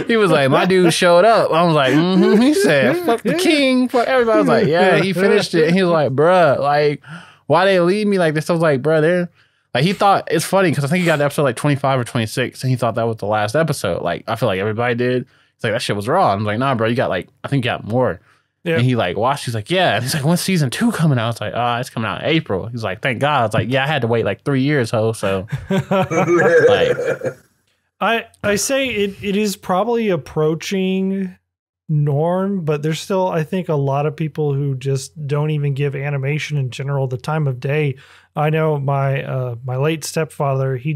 [SPEAKER 1] he was like, my dude showed up. I was like, He said, fuck the king. Fuck everybody. I was like, yeah, he finished it. And he was like, bruh, like, why they leave me like this? I was like, bruh, they're like, he thought, it's funny because I think he got to episode like 25 or 26, and he thought that was the last episode. Like, I feel like everybody did. He's like, that shit was raw. I'm like, nah, bro, you got like, I think you got more. Yeah. And he like watched. He's like, yeah. And he's like, when's season 2 coming out? I was like, it's coming out in April. He's like, thank God. I was like, yeah, I had to wait like 3 years, ho. So, like,
[SPEAKER 3] I say it is probably approaching norm, but there's still, I think, a lot of people who just don't even give animation in general the time of day. I know my late stepfather, he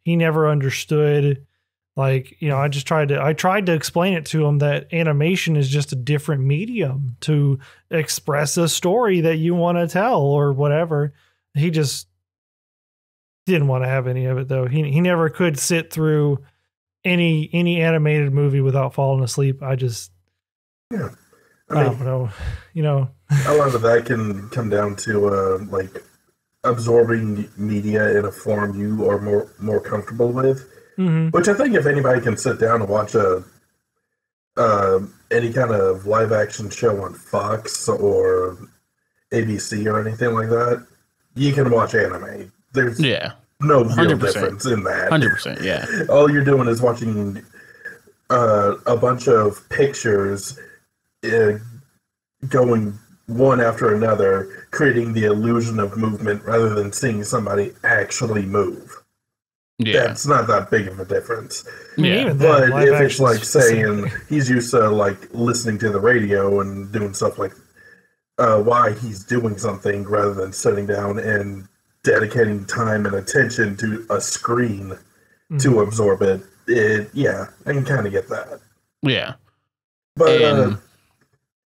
[SPEAKER 3] he never understood. Like, you know, I tried to explain it to him that animation is just a different medium to express a story that you want to tell or whatever. He just didn't want to have any of it, though. He never could sit through any animated movie without falling asleep. I don't know. You know,
[SPEAKER 2] a lot of that can come down to like absorbing media in a form you are more comfortable with. Mm-hmm. Which I think if anybody can sit down and watch any kind of live action show on Fox or ABC or anything like that, you can watch anime. There's no real 100%. Difference in that.
[SPEAKER 1] 100%, yeah.
[SPEAKER 2] All you're doing is watching a bunch of pictures going one after another, creating the illusion of movement rather than seeing somebody actually move. Yeah. That's not that big of a difference.
[SPEAKER 3] Yeah.
[SPEAKER 2] But if it's like saying he's used to like listening to the radio and doing stuff like why he's doing something rather than sitting down and dedicating time and attention to a screen to absorb it, I can kind of get that.
[SPEAKER 1] Yeah.
[SPEAKER 2] But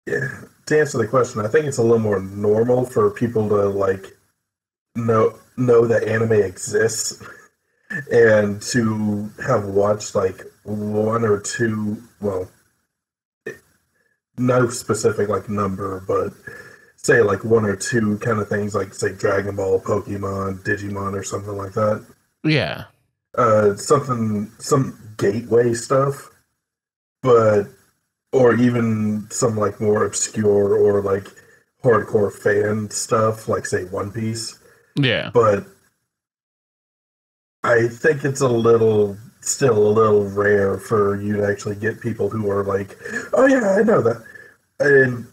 [SPEAKER 2] to answer the question, I think it's a little more normal for people to like know that anime exists. And to have watched like one or two, well, no specific like number, but say like one or two kind of things like say Dragon Ball, Pokemon, Digimon, or something like that.
[SPEAKER 1] Yeah.
[SPEAKER 2] Some gateway stuff, but or even some like more obscure or like hardcore fan stuff, like say One Piece.
[SPEAKER 1] Yeah.
[SPEAKER 2] But I think it's still a little rare for you to actually get people who are like, oh yeah, I know that. And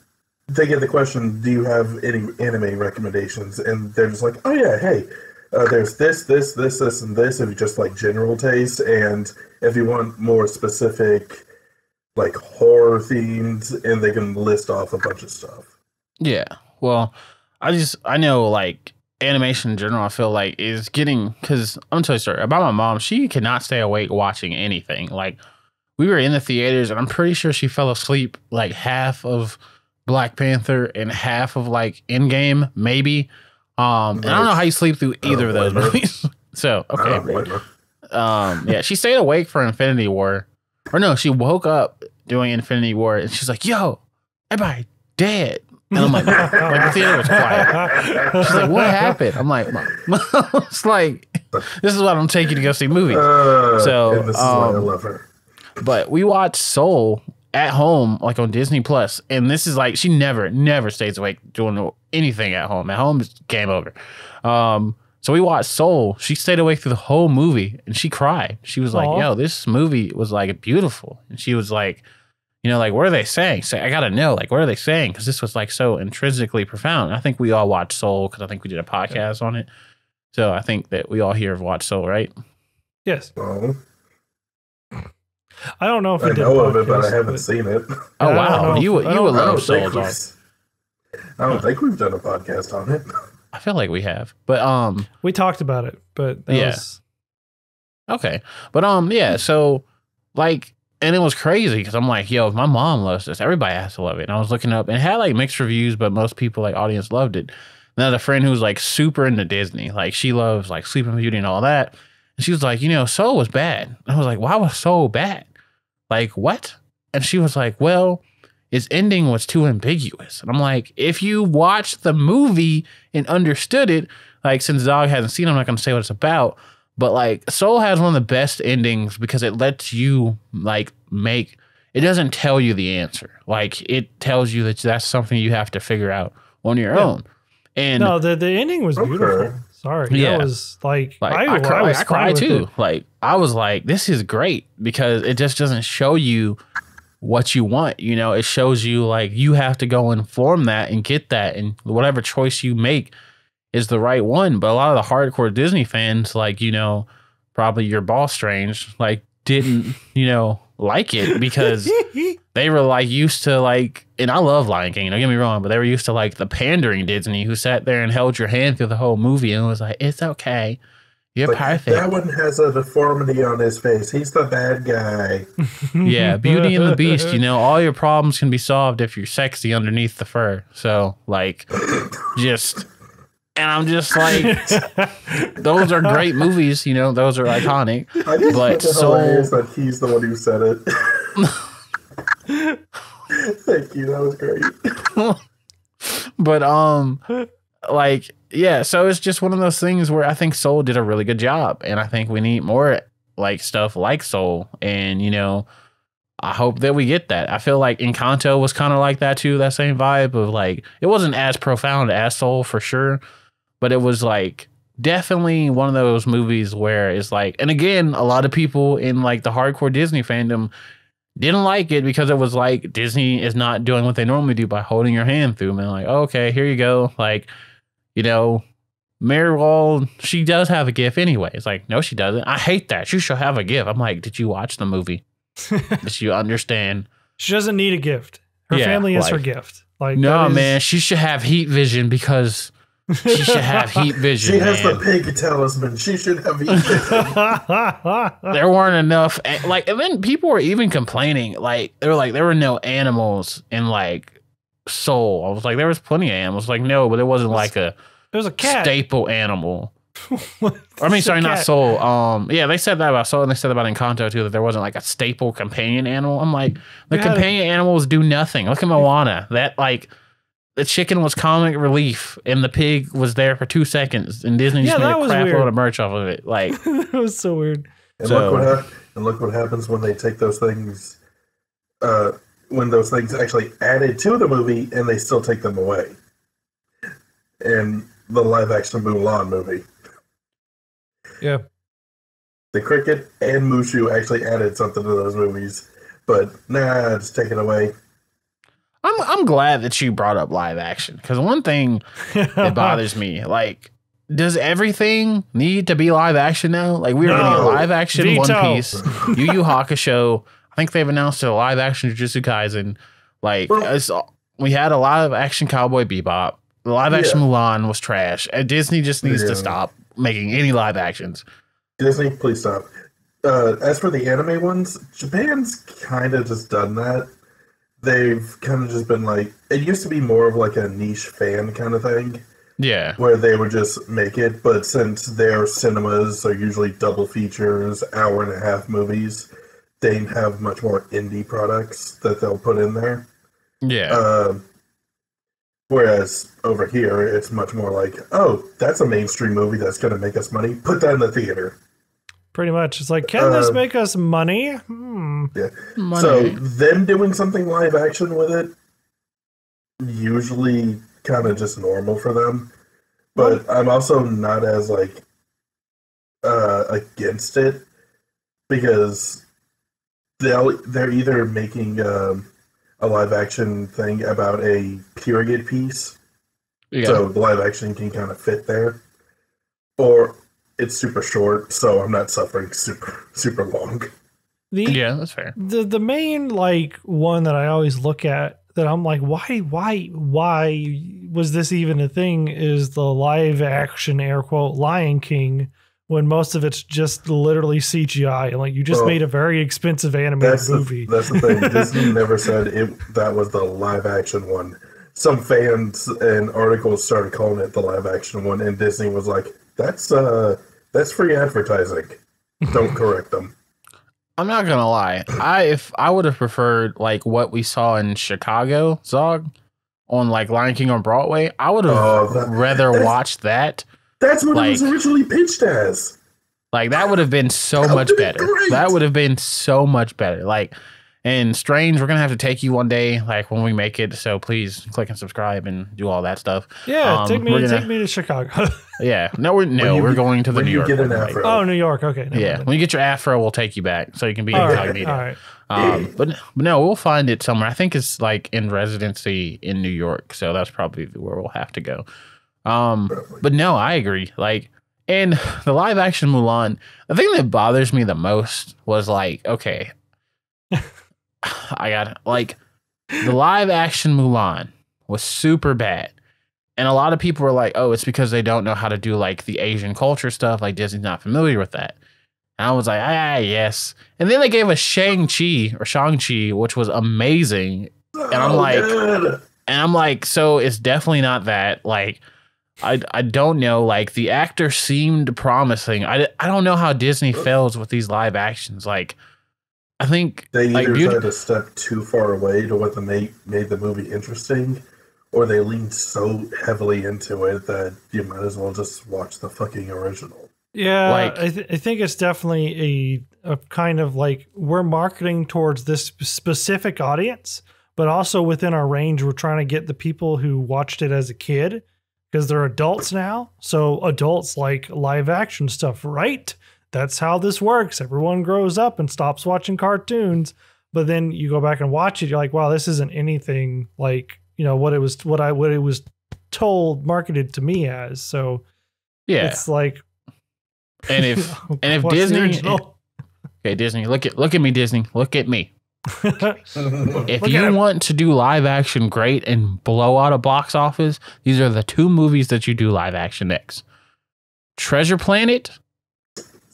[SPEAKER 2] they get the question, do you have any anime recommendations? And they're just like, oh yeah, hey, there's this, and this, if you just like general taste. And if you want more specific, like horror themes, and they can list off a bunch of stuff.
[SPEAKER 1] Yeah. Well, I know like, animation in general, I feel like is getting, because I'm gonna tell you a story about my mom. She cannot stay awake watching anything. Like we were in the theaters and I'm pretty sure she fell asleep like half of Black Panther and half of like Endgame, maybe. And I don't know how you sleep through either of those movies. So okay. Yeah, she stayed awake for Infinity War. Or no, she woke up doing Infinity War and she's like, yo, everybody dead. And I'm like the theater was quiet. She's like, what happened? I'm like, Mom. It's like, this is why I don't take you to go see movies. So,
[SPEAKER 2] and this is why I love her.
[SPEAKER 1] But we watched Soul at home, like on Disney Plus, and this is like, she never stays awake doing anything at home. At home, it's game over. So we watched Soul. She stayed awake through the whole movie, and she cried. She was like, yo, this movie was like beautiful. And she was like, you know, like, what are they saying? So I got to know, like, what are they saying? Because this was, like, so intrinsically profound. I think we all watched Soul because I think we did a podcast on it. So I think that we all here have watched Soul, right?
[SPEAKER 3] Yes.
[SPEAKER 2] Oh.
[SPEAKER 3] I don't know if
[SPEAKER 2] I know of it, but I haven't seen it.
[SPEAKER 1] Oh, wow. You would love Soul.
[SPEAKER 2] I don't think we've done a podcast on it.
[SPEAKER 1] I feel like we have. But
[SPEAKER 3] we talked about it, but that was...
[SPEAKER 1] Okay. But yeah, so, like... And it was crazy because I'm like, yo, if my mom loves this, everybody has to love it. And I was looking up and it had like mixed reviews, but most people, like audience, loved it. And I had a friend who was like super into Disney. Like she loves like Sleeping Beauty and all that. And she was like, you know, Soul was bad. And I was like, why was Soul bad? Like, what? And she was like, well, its ending was too ambiguous. And I'm like, if you watched the movie and understood it, like since Dog hasn't seen it, I'm not going to say what it's about. But like Soul has one of the best endings because it lets you like it doesn't tell you the answer. Like it tells you that that's something you have to figure out on your own. And
[SPEAKER 3] no, the ending was beautiful. Sorry.
[SPEAKER 1] Yeah.
[SPEAKER 3] It was like
[SPEAKER 1] I cried too. Like I was like, this is great because it just doesn't show you what you want. You know, it shows you like you have to go and form that and get that, and whatever choice you make is the right one. But a lot of the hardcore Disney fans, like, you know, probably your boss Strange, like didn't, you know, like it because they were like used to like, and I love Lion King, don't get me wrong, but they were used to like the pandering Disney who sat there and held your hand through the whole movie and was like, it's okay. You're perfect.
[SPEAKER 2] That one has a deformity on his face. He's the bad guy.
[SPEAKER 1] Yeah, Beauty and the Beast. You know, all your problems can be solved if you're sexy underneath the fur. So, like, just, and I'm just like, those are great movies. You know, those are iconic.
[SPEAKER 2] I just
[SPEAKER 1] but
[SPEAKER 2] it's hilarious that he's the one who said it. Thank you. That was great.
[SPEAKER 1] But like, yeah, so it's just one of those things where I think Soul did a really good job, and I think we need more like stuff like Soul, and you know, I hope that we get that. I feel like Encanto was kind of like that too, that same vibe of like, it wasn't as profound as Soul for sure, but it was like definitely one of those movies where it's like, and again, a lot of people in like the hardcore Disney fandom didn't like it because it was like Disney is not doing what they normally do by holding your hand through them. And like, oh, okay, here you go. Like, you know, Marigold, she does have a GIF anyway. It's like, no, she doesn't. I hate that. She should have a GIF. I'm like, did you watch the movie? Did you understand?
[SPEAKER 3] She doesn't need a gift. Her family is her gift. Like,
[SPEAKER 1] no, man, she should have heat vision because she should have heat vision.
[SPEAKER 2] She has the pig talisman. She should have heat vision.
[SPEAKER 1] There weren't enough. Like, and then people were even complaining. Like, they were like, there were no animals in like Soul. I was like, there was plenty of animals. Like, no, but it wasn't like a.
[SPEAKER 3] There was a cat.
[SPEAKER 1] Staple animal. I mean, sorry, not Soul. Yeah, they said that about Soul, and they said about Encanto too, that there wasn't like a staple companion animal. I'm like, the companion animals do nothing. Look at Moana. That like, the chicken was comic relief, and the pig was there for 2 seconds, and Disney just made a crap load of merch off of it. Like,
[SPEAKER 3] that was so weird.
[SPEAKER 2] And look what happens when they take those things. When those things actually added to the movie, and they still take them away. And the live-action Mulan movie.
[SPEAKER 3] Yeah.
[SPEAKER 2] The Cricket and Mushu actually added something to those movies, but nah, it's taken away.
[SPEAKER 1] I'm glad that you brought up live action, because one thing that bothers me, like, does everything need to be live action now? Like, we are getting a live action One Piece, Yu Yu Hakusho. I think they've announced a live action Jujutsu Kaisen. Like, we had a live action Cowboy Bebop. The live action Mulan was trash. And Disney just needs to stop making any live actions.
[SPEAKER 2] Disney, please stop. As for the anime ones, Japan's kind of just done that. They've kind of just been like, it used to be more of like a niche fan kind of thing.
[SPEAKER 1] Yeah.
[SPEAKER 2] Where they would just make it, but since their cinemas are usually double features, hour-and-a-half movies, they have much more indie products that they'll put in there.
[SPEAKER 1] Yeah.
[SPEAKER 2] Whereas over here, it's much more like, oh, that's a mainstream movie that's going to make us money. Put that in the theater.
[SPEAKER 3] Pretty much. It's like, can this make us money?
[SPEAKER 2] Yeah. Money. So them doing something live action with it, usually kind of just normal for them. But I'm also not as like against it, because they're either making a live action thing about a period piece, so the live action can kind of fit there, or it's super short, so I'm not suffering super long.
[SPEAKER 1] Yeah, that's fair.
[SPEAKER 3] The main like one that I always look at that I'm like, why was this even a thing, is the live action air quote Lion King, when most of it's just literally CGI, and like you just made a very expensive animated movie.
[SPEAKER 2] That's the thing. Disney never said that was the live action one. Some fans and articles started calling it the live action one, and Disney was like, that's free advertising. Don't correct them.
[SPEAKER 1] I'm not gonna lie. If I would have preferred like what we saw in Chicago, Zog, on like Lion King on Broadway, I would have rather watched that.
[SPEAKER 2] That's what it was originally pitched as.
[SPEAKER 1] Like, that would have been so much better. That would have been so much better. Like, and Strange, we're going to have to take you one day, like, when we make it. So please click and subscribe and do all that stuff.
[SPEAKER 3] Yeah, take me to Chicago.
[SPEAKER 1] Yeah. We're going to the New York.
[SPEAKER 2] Get an afro.
[SPEAKER 3] Oh, New York. Okay.
[SPEAKER 1] Yeah. When you get your afro, we'll take you back so you can be incognito. All right. But no, we'll find it somewhere. I think it's like in residency in New York. So that's probably where we'll have to go. But no, I agree. Like, and the live action Mulan, the thing that bothers me the most was like, okay, I got like the live action Mulan was super bad. a lot of people were like, oh, it's because they don't know how to do like the Asian culture stuff. Like Disney's not familiar with that. And I was like, yes. And then they gave us Shang-Chi, which was amazing. And I'm like, so it's definitely not that. Like, I don't know. Like, the actor seemed promising. I don't know how Disney fails with these live actions. Like, I think
[SPEAKER 2] they either tried to step too far away to what made the movie interesting, or they leaned so heavily into it that you might as well just watch the fucking original.
[SPEAKER 3] Yeah, like, I think it's definitely a kind of like we're marketing towards this specific audience, but also within our range, we're trying to get the people who watched it as a kid because they're adults now. So adults like live action stuff, right? That's how this works. Everyone grows up and stops watching cartoons, but then you go back and watch it. You're like, wow, this isn't anything like, you know, what it was told, marketed to me as. So
[SPEAKER 1] yeah,
[SPEAKER 3] it's like,
[SPEAKER 1] and if Disney, okay, Disney, look at me, Disney, look at me. If you want to do live action great and blow out a box office, these are the two movies that you do live action next: Treasure Planet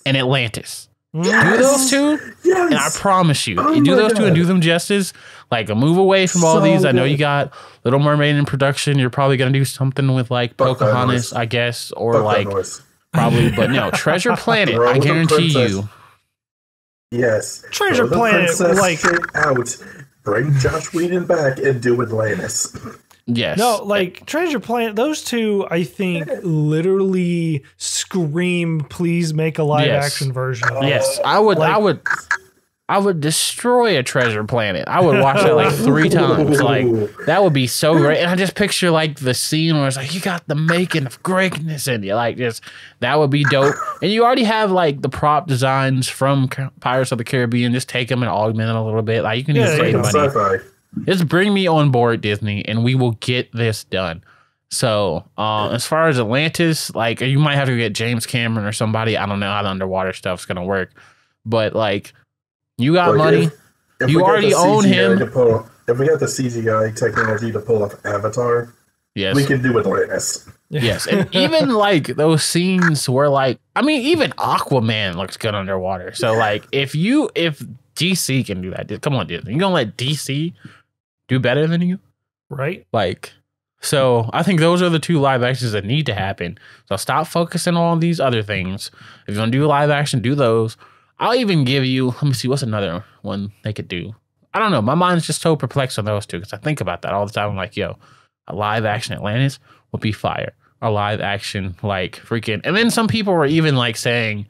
[SPEAKER 1] and Atlantis.
[SPEAKER 2] Yes!
[SPEAKER 1] Do those two, yes! And I promise you, you do those two and do them justice. Like a move away from all these. I know you got Little Mermaid in production. You're probably gonna do something with like Pocahontas, I guess, or like probably. But no, Treasure Planet. I guarantee you.
[SPEAKER 2] Yes,
[SPEAKER 3] Treasure Planet. Like
[SPEAKER 2] out, bring Josh Whedon back and do Atlantis.
[SPEAKER 1] Yes.
[SPEAKER 3] No, like Treasure Planet, those two, I think, literally scream, please make a live action version of it.
[SPEAKER 1] Yes, I would destroy a Treasure Planet. I would watch that like 3 times. Like, that would be so great. And I just picture like the scene where it's like, you got the making of greatness in you. Like, just, that would be dope. And you already have like the prop designs from Pirates of the Caribbean. Just take them and augment them a little bit. Like, you can just save money. Sci-fi. Just bring me on board, Disney, and we will get this done. So, as far as Atlantis, like, you might have to get James Cameron or somebody. I don't know how the underwater stuff's gonna work, but like, you got money. If you already own him.
[SPEAKER 2] If we got the CGI technology to pull off Avatar,
[SPEAKER 1] yes,
[SPEAKER 2] we can do Atlantis.
[SPEAKER 1] Yes, and even like those scenes where, like, I mean, even Aquaman looks good underwater. So, like, if DC can do that, come on, Disney, you gonna let DC do better than you,
[SPEAKER 3] right?
[SPEAKER 1] Like, so I think those are the two live actions that need to happen. So stop focusing on these other things. If you're gonna do live action, do those. I'll even give you, let me see, what's another one they could do? I don't know. My mind's just so perplexed on those two because I think about that all the time. I'm like, yo, a live action Atlantis would be fire. A live action, like, freaking. And then some people were even like saying,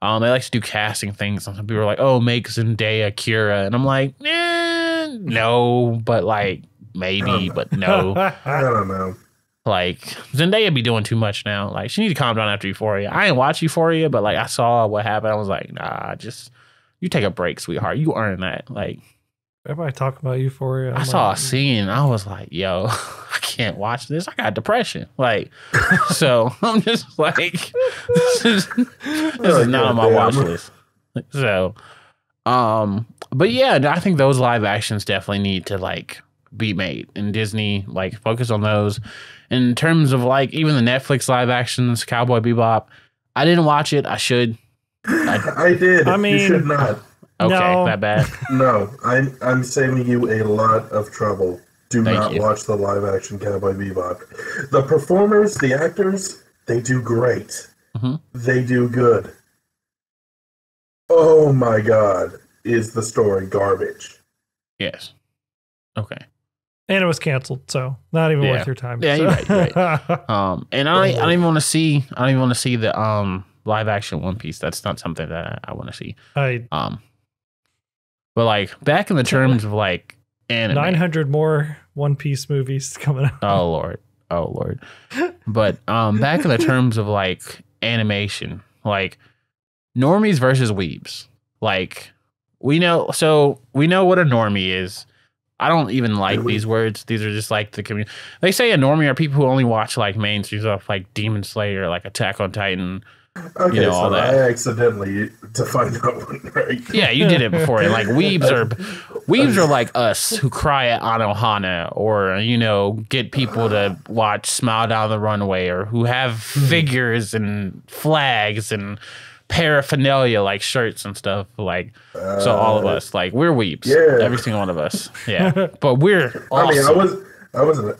[SPEAKER 1] they like to do casting things. And some people were like, oh, make Zendaya Kira. And I'm like, no, but like, maybe, but no.
[SPEAKER 2] I don't know.
[SPEAKER 1] Like, Zendaya be doing too much now. Like, she need to calm down after Euphoria. I ain't watch Euphoria, but like, I saw what happened. I was like, nah, just, you take a break, sweetheart. You earn that. Like,
[SPEAKER 3] everybody talking about Euphoria.
[SPEAKER 1] I saw a scene. I was like, yo, I can't watch this. I got depression. Like, so I'm just like, this is not on my watch list. So, but yeah, I think those live actions definitely need to like be made, and Disney like focus on those. In terms of like even the Netflix live actions, Cowboy Bebop, I didn't watch it. I should.
[SPEAKER 2] I did. I mean, you should not.
[SPEAKER 1] Okay, that bad.
[SPEAKER 2] No, I'm saving you a lot of trouble. Do not watch the live action Cowboy Bebop. The performers, the actors, they do great.
[SPEAKER 1] Mm-hmm.
[SPEAKER 2] They do good. Oh my God, is the story garbage?
[SPEAKER 1] Yes. Okay.
[SPEAKER 3] And it was canceled, so not even worth your time.
[SPEAKER 1] Yeah,
[SPEAKER 3] so.
[SPEAKER 1] you're right. And I don't even want to see. I don't even want to see the live action One Piece. That's not something that I want to see. But like back in the terms of like anime,
[SPEAKER 3] 900 more One Piece movies coming out.
[SPEAKER 1] Oh Lord. But back in the terms of like animation, like normies versus weebs. Like we know what a normie is. I don't even like these words. These are just like the community. They say a normie are people who only watch like mainstream stuff like Demon Slayer, like Attack on Titan,
[SPEAKER 2] Okay,
[SPEAKER 1] all
[SPEAKER 2] so
[SPEAKER 1] that.
[SPEAKER 2] I accidentally defined that one right.
[SPEAKER 1] Yeah, you did it before. And like weebs are like us who cry at Anohana, or get people to watch Smile Down the Runway, or who have figures and flags and paraphernalia like shirts and stuff. Like so all of us, like we're weebs.
[SPEAKER 2] Yeah.
[SPEAKER 1] Every single one of us. Yeah. But we're awesome.
[SPEAKER 2] I mean, I wasn't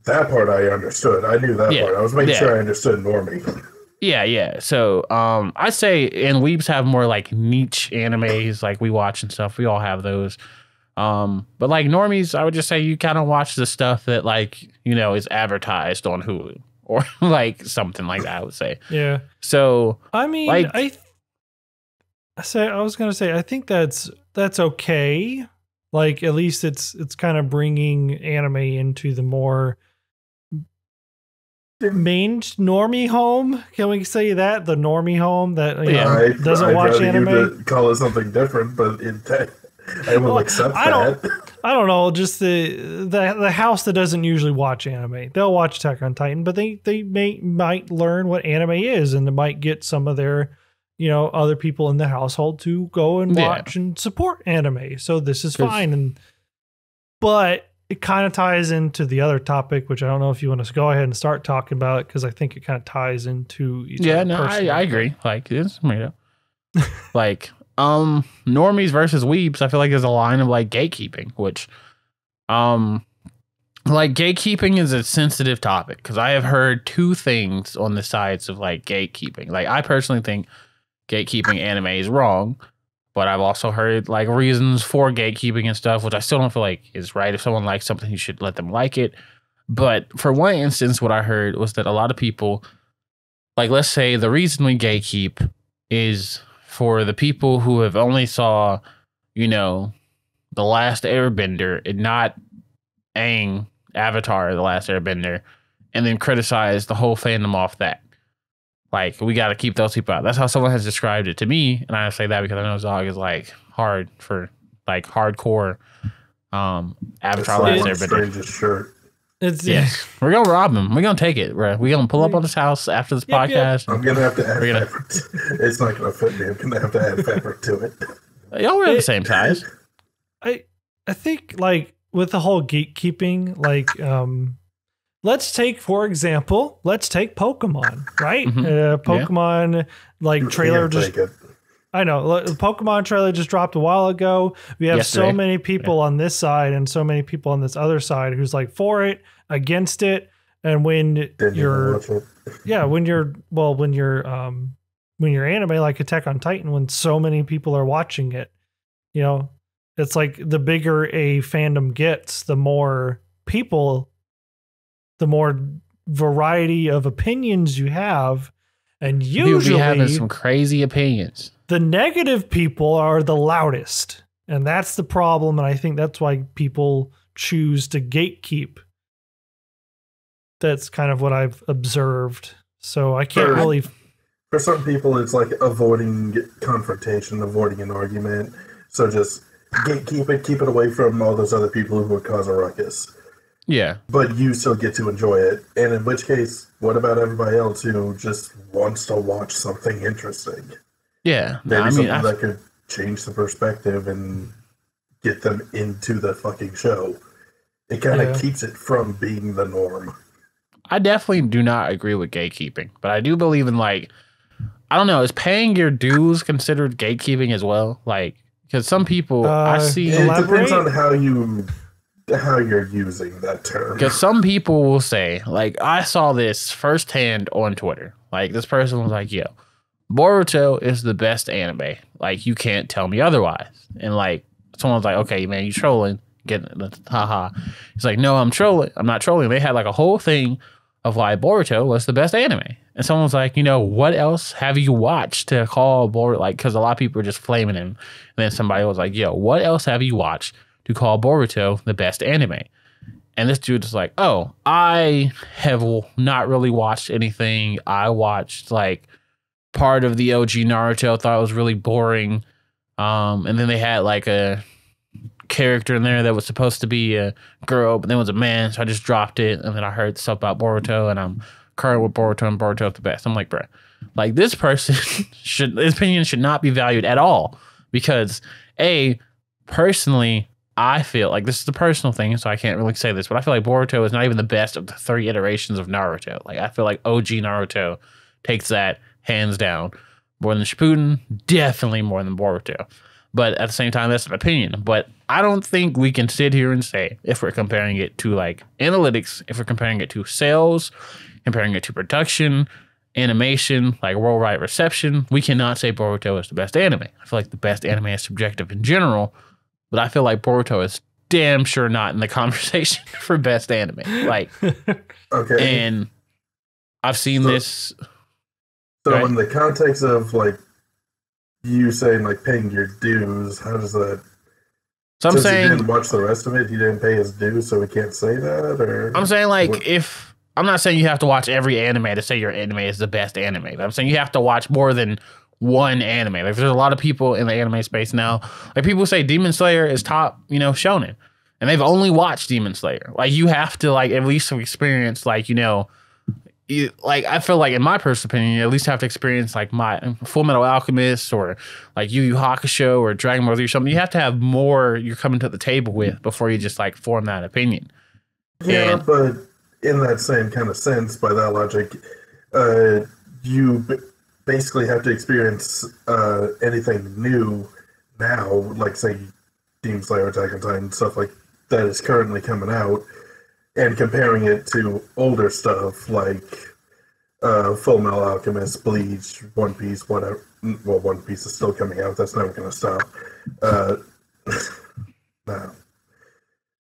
[SPEAKER 2] that part I understood. I knew that part. I was making sure I understood normie.
[SPEAKER 1] Yeah. So, I say, and weebs have more like niche animes, like we watch and stuff. We all have those. But like normies, I would just say you kind of watch the stuff that like, is advertised on Hulu or like something like that, I would say.
[SPEAKER 3] Yeah.
[SPEAKER 1] So,
[SPEAKER 3] I mean,
[SPEAKER 1] like,
[SPEAKER 3] I was going to say, I think that's okay. Like, at least it's kind of bringing anime into the more main normie home. Can we say that? The normie home that doesn't watch anime?
[SPEAKER 2] You to call it something different, but I will accept that.
[SPEAKER 3] I don't know. Just the house that doesn't usually watch anime. They'll watch Attack on Titan, but they might learn what anime is, and they might get some of their other people in the household to go and watch and support anime. So this is fine. But it kind of ties into the other topic, which I don't know if you want to go ahead and start talking about it, because I think it kind of ties into each other.
[SPEAKER 1] Yeah, no, I agree. Like, it's like, normies versus weebs, I feel like there's a line of like gatekeeping, which, like gatekeeping is a sensitive topic, because I have heard two things on the sides of like gatekeeping. Like, I personally think gatekeeping anime is wrong. But I've also heard like reasons for gatekeeping and stuff, which I still don't feel like is right. If someone likes something, you should let them like it. But for one instance, what I heard was that a lot of people, like, let's say the reason we gatekeep is for the people who have only saw, The Last Airbender and not Aang, Avatar, The Last Airbender, and then criticize the whole fandom off that. Like, we got to keep those people out. That's how someone has described it to me. And I say that because I know Zog is like hard for like hardcore Avatar Last Airbender. We're going to rob him. We're going to take it. We're going to pull up on his house after this podcast.
[SPEAKER 2] I'm going to have to add fabric. It's not going to fit me. I'm going to have to add fabric to it.
[SPEAKER 1] Y'all were the same size.
[SPEAKER 3] I think like with the whole gatekeeping, like, let's take Pokemon, right? Pokemon like trailer just. I know the Pokemon trailer just dropped a while ago. We have so many people on this side and so many people on this other side who's like for it, against it, and when you're anime like Attack on Titan, when so many people are watching it, it's like the bigger a fandom gets, the more people. The more variety of opinions you have, and usually
[SPEAKER 1] you'll be having some crazy opinions.
[SPEAKER 3] The negative people are the loudest, and that's the problem. And I think that's why people choose to gatekeep. That's kind of what I've observed. So I can't really.
[SPEAKER 2] For some people, it's like avoiding confrontation, avoiding an argument. So just gatekeep it, keep it away from all those other people who would cause a ruckus.
[SPEAKER 1] Yeah.
[SPEAKER 2] But you still get to enjoy it. And in which case, what about everybody else who just wants to watch something interesting?
[SPEAKER 1] Yeah.
[SPEAKER 2] Maybe something that could change the perspective and get them into the fucking show. It kind of keeps it from being the norm.
[SPEAKER 1] I definitely do not agree with gatekeeping, but I do believe in like, I don't know, is paying your dues considered gatekeeping as well? Like, because some people I see.
[SPEAKER 2] It depends on how you're using that term.
[SPEAKER 1] Because some people will say, like, I saw this firsthand on Twitter. Like, this person was like, yo, Boruto is the best anime. Like, you can't tell me otherwise. And, like, someone's like, okay, man, you trolling. Haha. He's like, no, I'm trolling. I'm not trolling. They had, like, a whole thing of why Boruto was the best anime. And someone's like, what else have you watched to call Boruto? Like, because a lot of people are just flaming him. And then somebody was like, yo, what else have you watched to call Boruto the best anime? And this dude is like, oh, I have not really watched anything. I watched like part of the OG Naruto, thought it was really boring. And then they had like a character in there that was supposed to be a girl, but then was a man, so I just dropped it. And then I heard stuff about Boruto, and I'm current with Boruto, and Boruto's the best. I'm like, bruh, like this person his opinion should not be valued at all because personally, I feel like this is the personal thing, so I can't really say this, but I feel like Boruto is not even the best of the 3 iterations of Naruto. Like, I feel like OG Naruto takes that hands down. More than Shippuden, definitely more than Boruto. But at the same time, that's an opinion. But I don't think we can sit here and say, if we're comparing it to like analytics, if we're comparing it to sales, comparing it to production, animation, like worldwide reception, we cannot say Boruto is the best anime. I feel like the best anime is subjective in general. But I feel like Boruto is damn sure not in the conversation for best anime. Like,
[SPEAKER 2] okay.
[SPEAKER 1] And I've seen this.
[SPEAKER 2] So in the context of like you saying like paying your dues, how does that?
[SPEAKER 1] So I'm saying
[SPEAKER 2] he didn't watch the rest of it. He didn't pay his dues, so we can't say that. Or
[SPEAKER 1] I'm saying like if I'm not saying you have to watch every anime to say your anime is the best anime. But I'm saying you have to watch more than one anime. Like there's a lot of people in the anime space now. Like people say Demon Slayer is top, shonen, and they've only watched Demon Slayer. Like you have to like at least experience like I feel like in my personal opinion, you at least have to experience like my Full Metal Alchemist or like Yu Yu Hakusho or Dragon Ball Z or something. You have to have more you're coming to the table with before you just like form that opinion.
[SPEAKER 2] Yeah, but in that same kind of sense, by that logic, you basically have to experience anything new now, like say Demon Slayer, Attack on Titan, stuff like that is currently coming out, and comparing it to older stuff like Full Metal Alchemist, Bleach, One Piece, whatever. Well, One Piece is still coming out. That's never going to stop.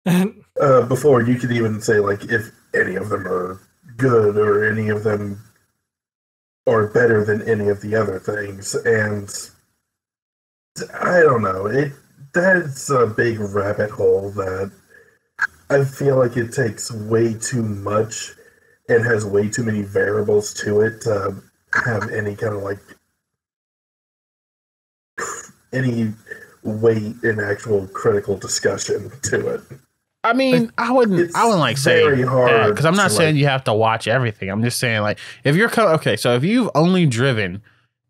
[SPEAKER 2] No. Before you could even say like if any of them are good or any of them are better than any of the other things, and I don't know. That's a big rabbit hole that I feel like it takes way too much and has way too many variables to it to have any kind of like any weight in actual critical discussion to it.
[SPEAKER 1] I mean, I wouldn't like say that because I'm not saying you have to watch everything. I'm just saying like if you're so if you've only driven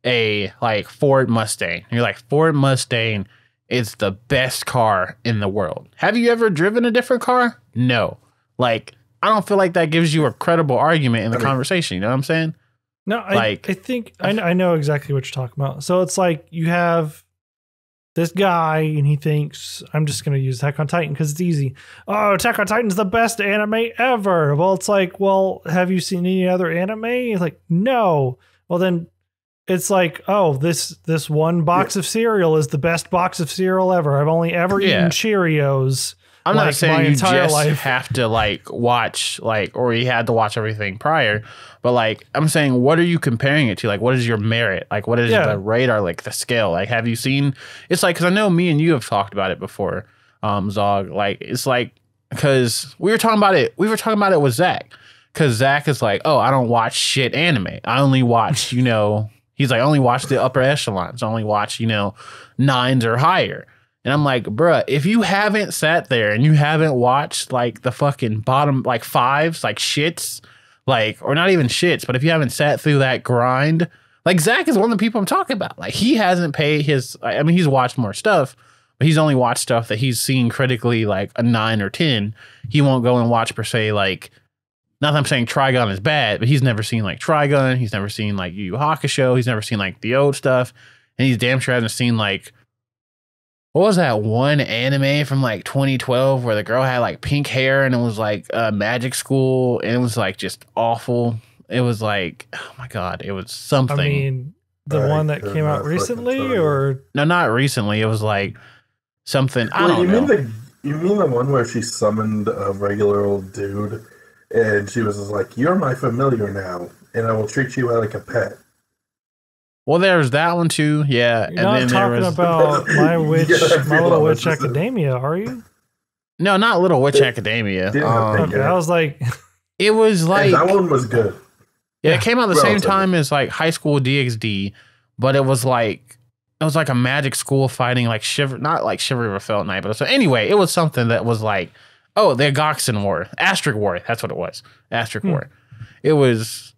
[SPEAKER 1] a like Ford Mustang, you're like Ford Mustang is the best car in the world. Have you ever driven a different car? No. Like I don't feel like that gives you a credible argument in the conversation. You know what I'm saying?
[SPEAKER 3] No, I think I know exactly what you're talking about. So it's like you have this guy and he thinks, I'm just going to use Attack on Titan because it's easy. Oh, Attack on Titan's the best anime ever. Well, it's like, well, have you seen any other anime? It's like, no. Well, then it's like, oh, this one box of cereal is the best box of cereal ever. I've only ever eaten Cheerios.
[SPEAKER 1] I'm not saying you just have to like watch or you had to watch everything prior, but like I'm saying, what are you comparing it to? Like, what is your merit? Like, what is the radar? Like the scale? Like, have you seen? It's like because I know me and you have talked about it before, Zog. Like, it's like because we were talking about it. We were talking about it with Zach because Zach is like, oh, I don't watch shit anime. I only watch, he's like, I only watch the upper echelons. I only watch 9s or higher. And I'm like, bruh, if you haven't sat there and you haven't watched like the fucking bottom like 5s, like shits, like, or not even shits, but if you haven't sat through that grind, like Zach is one of the people I'm talking about. Like he hasn't paid he's watched more stuff, but he's only watched stuff that he's seen critically like a 9 or 10. He won't go and watch per se, like, not that I'm saying Trigun is bad, but he's never seen like Trigun. He's never seen like Yu Yu Hakusho. He's never seen like the old stuff. And he's damn sure hasn't seen like, what was that one anime from like 2012 where the girl had like pink hair and it was like magic school and it was like just awful. It was like, oh my God, it was something.
[SPEAKER 3] I mean, the one that came out recently or?
[SPEAKER 1] No, not recently. It was like something, I don't know.
[SPEAKER 2] You mean the one where she summoned a regular old dude and she was just like, you're my familiar now and I will treat you like a pet.
[SPEAKER 1] Well, there's that one too, yeah.
[SPEAKER 3] You're not talking about My Little Witch Academia, are you?
[SPEAKER 1] No, not Little Witch Academia.
[SPEAKER 3] Okay, I was like,
[SPEAKER 1] it was like
[SPEAKER 2] that one was good.
[SPEAKER 1] Yeah, it came out the same time as like High School DxD, but it was like a magic school fighting like not like Chivalry of a Felt Knight, but so anyway, it was something that was like, oh, the Goxen War, Asterisk War, that's what it was, Asterisk War. It was.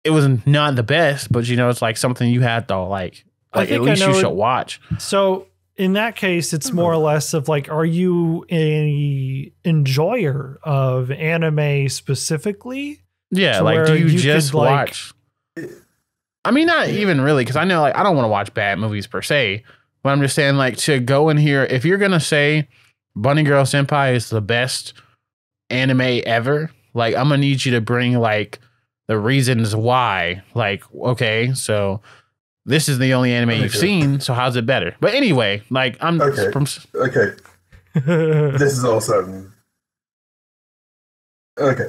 [SPEAKER 1] it was not the best, but you know, it's like something you had to like at least you should watch.
[SPEAKER 3] So in that case, it's more or less of like, are you a enjoyer of anime specifically?
[SPEAKER 1] Yeah, like do you just watch? I mean, not even really, because I know like I don't want to watch bad movies per se, but I'm just saying like to go in here, if you're gonna say Bunny Girl Senpai is the best anime ever, like I'm gonna need you to bring like the reasons why. Like, okay, so this is the only anime you've seen, so how's it better? But anyway, like I'm
[SPEAKER 2] okay. This is all sudden. Okay.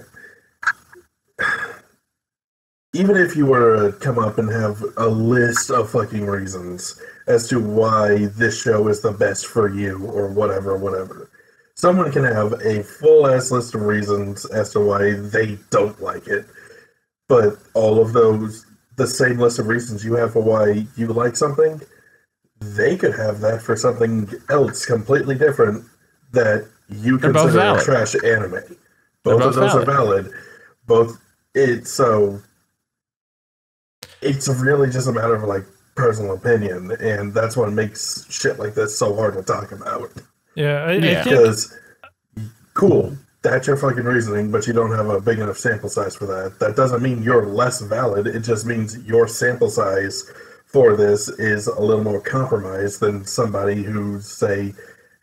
[SPEAKER 2] Even if you were to come up and have a list of fucking reasons as to why this show is the best for you or whatever, someone can have a full-ass list of reasons as to why they don't like it. But all of those, the same list of reasons you have for why you like something, they could have that for something else completely different that you consider a trash anime. Both of those are valid. It's really just a matter of like personal opinion, and that's what makes shit like this so hard to talk about.
[SPEAKER 3] Yeah,
[SPEAKER 2] because cool, that's your fucking reasoning, but you don't have a big enough sample size for that. That doesn't mean you're less valid. It just means your sample size for this is a little more compromised than somebody who, say,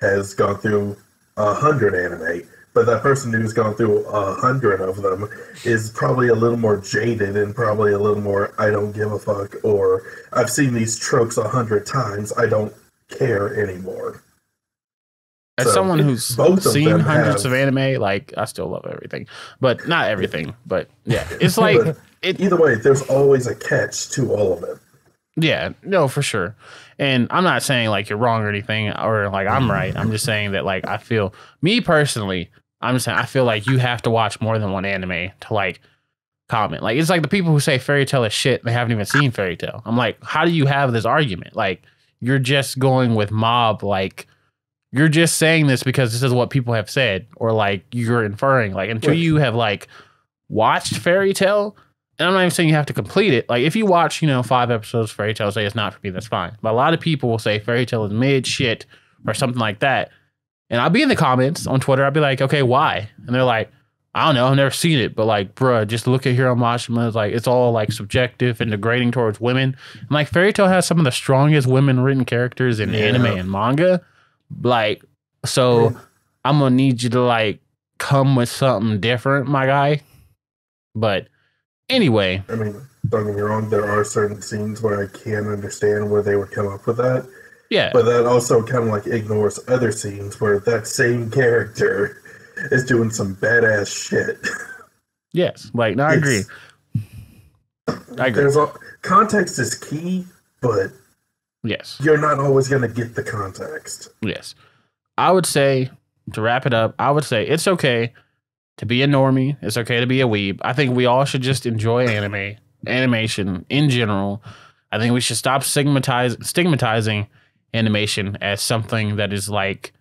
[SPEAKER 2] has gone through 100 anime. But that person who's gone through 100 of them is probably a little more jaded and probably a little more, I don't give a fuck, or I've seen these tropes 100 times, I don't care anymore.
[SPEAKER 1] As someone who's seen hundreds of anime, like, I still love everything. But not everything, but yeah. It's like...
[SPEAKER 2] either way, there's always a catch to all of it.
[SPEAKER 1] Yeah, no, for sure. And I'm not saying, like, you're wrong or anything, or, like, I'm right. I'm just saying that, like, I feel... Me, personally... I'm just saying, I feel like you have to watch more than one anime to like comment. Like, it's like the people who say Fairy Tail is shit, they haven't even seen Fairy Tail. I'm like, how do you have this argument? Like, you're just going with mob, like, you're just saying this because this is what people have said, or like you're inferring, like, until you have like watched Fairy Tail, and I'm not even saying you have to complete it. Like, if you watch, 5 episodes of Fairy Tail, say it's not for me, that's fine. But a lot of people will say Fairy Tail is mid shit or something like that. And I'll be in the comments on Twitter. I'll be like, okay, why? And they're like, I don't know. I've never seen it. But like, bruh, just look at Hiro Mashima. It's like, it's all like subjective and degrading towards women. And like, Fairy Tail has some of the strongest women written characters in anime and manga. Like, so I'm going to need you to like come with something different, my guy. But anyway.
[SPEAKER 2] I mean, don't get me wrong. There are certain scenes where I can understand where they would come up with that.
[SPEAKER 1] Yeah.
[SPEAKER 2] But that also kind of like ignores other scenes where that same character is doing some badass shit.
[SPEAKER 1] Yes. Like, no, I agree. I agree.
[SPEAKER 2] Context is key, but
[SPEAKER 1] yes,
[SPEAKER 2] you're not always going to get the context.
[SPEAKER 1] Yes. I would say, to wrap it up, I would say it's okay to be a normie. It's okay to be a weeb. I think we all should just enjoy animation in general. I think we should stop stigmatizing animation as something that is like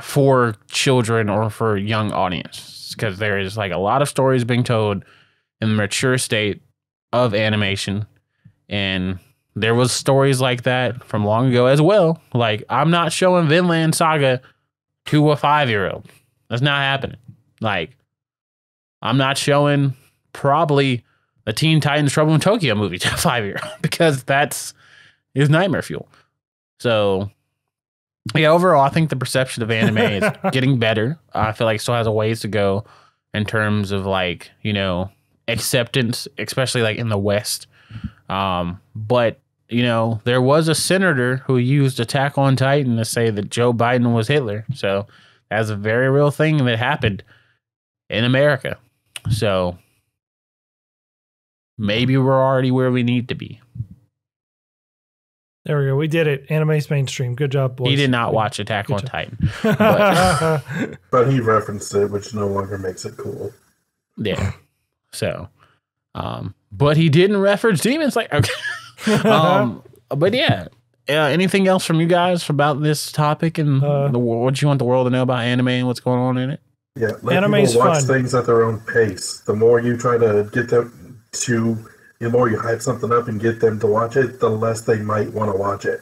[SPEAKER 1] for children or for young audience, because there is like a lot of stories being told in the mature state of animation, and there was stories like that from long ago as well. Like, I'm not showing Vinland Saga to a 5-year-old. That's not happening. Like, I'm not showing probably the Teen Titans Trouble in Tokyo movie to a 5-year-old because that's his nightmare fuel. So, yeah, overall, I think the perception of anime is getting better. I feel like it still has a ways to go in terms of, like, acceptance, especially, like, in the West. But, there was a senator who used Attack on Titan to say that Joe Biden was Hitler. So, that's a very real thing that happened in America. So, maybe we're already where we need to be.
[SPEAKER 3] There we go. We did it. Anime's mainstream. Good job, boys.
[SPEAKER 1] He did not watch Attack on Titan.
[SPEAKER 2] But he referenced it, which no longer makes it cool.
[SPEAKER 1] Yeah. So, but he didn't reference Demon Slayer. Okay. But yeah. Anything else from you guys about this topic and what you want the world to know about anime and what's going on in it?
[SPEAKER 2] Yeah. Let people watch things at their own pace. The more you try to get them the more you hype something up and get them to watch it, the less they might want to watch it.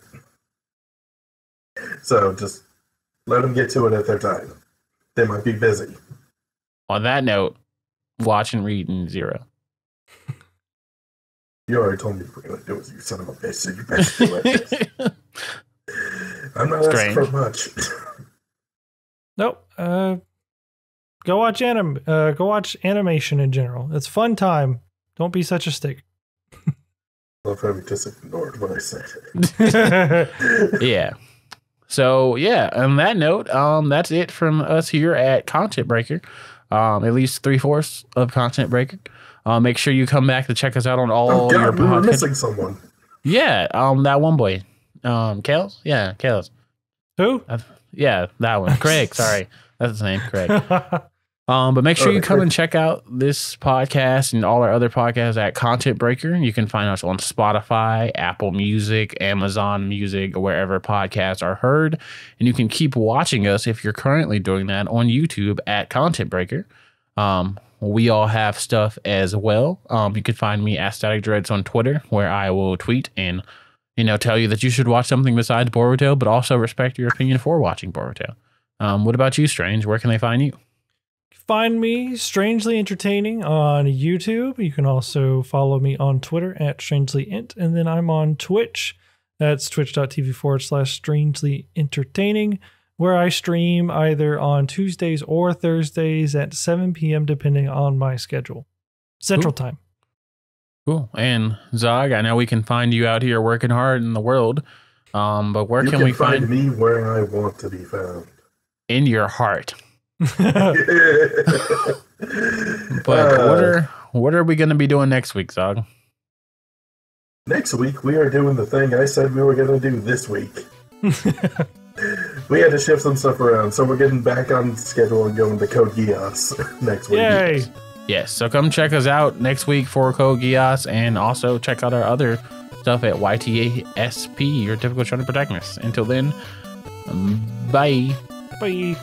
[SPEAKER 2] So just let them get to it at their time. They might be busy.
[SPEAKER 1] On that note, watch and read in 0.
[SPEAKER 2] You already told me you were going to do it, you son of a bitch, so you better do it. I'm not asking for much.
[SPEAKER 3] Nope. Go watch Go watch animation in general. It's fun time. Don't be such a stick.
[SPEAKER 2] Love having just ignored what I said.
[SPEAKER 1] Yeah. So yeah, on that note, that's it from us here at Content Breaker. At least 3/4 of Content Breaker. Make sure you come back to check us out on all your podcasts.
[SPEAKER 2] We're missing someone.
[SPEAKER 1] Yeah, that one boy. Kelz? Yeah, Kelz.
[SPEAKER 3] Who?
[SPEAKER 1] Yeah, that one. Craig, sorry. That's his name, Craig. But make sure you come and check out this podcast and all our other podcasts at Content Breaker. You can find us on Spotify, Apple Music, Amazon Music, or wherever podcasts are heard. And you can keep watching us if you're currently doing that on YouTube at Content Breaker. We all have stuff as well. You can find me at Static Dreads on Twitter, where I will tweet and tell you that you should watch something besides Boruto, but also respect your opinion for watching Boruto. What about you, Strange? Where can they find you?
[SPEAKER 3] Find me Strangely Entertaining on YouTube. You can also follow me on Twitter at StrangelyInt, and then I'm on Twitch. That's twitch.tv/Strangely Entertaining, where I stream either on Tuesdays or Thursdays at 7 p.m. depending on my schedule. Central Time.
[SPEAKER 1] Cool. And Zog, I know we can find you out here working hard in the world, but where can we find
[SPEAKER 2] me? Where I want to be found.
[SPEAKER 1] In your heart. But what are we going to be doing next week, Zog?
[SPEAKER 2] Next week we are doing the thing I said we were going to do this week. We had to shift some stuff around, so we're getting back on schedule and going to Code Geass next week.
[SPEAKER 3] Yay!
[SPEAKER 1] Yes, so come check us out next week for Code Geass, and also check out our other stuff at YTASP, your typical Shonen protagonist. Until then, bye.
[SPEAKER 3] Bye.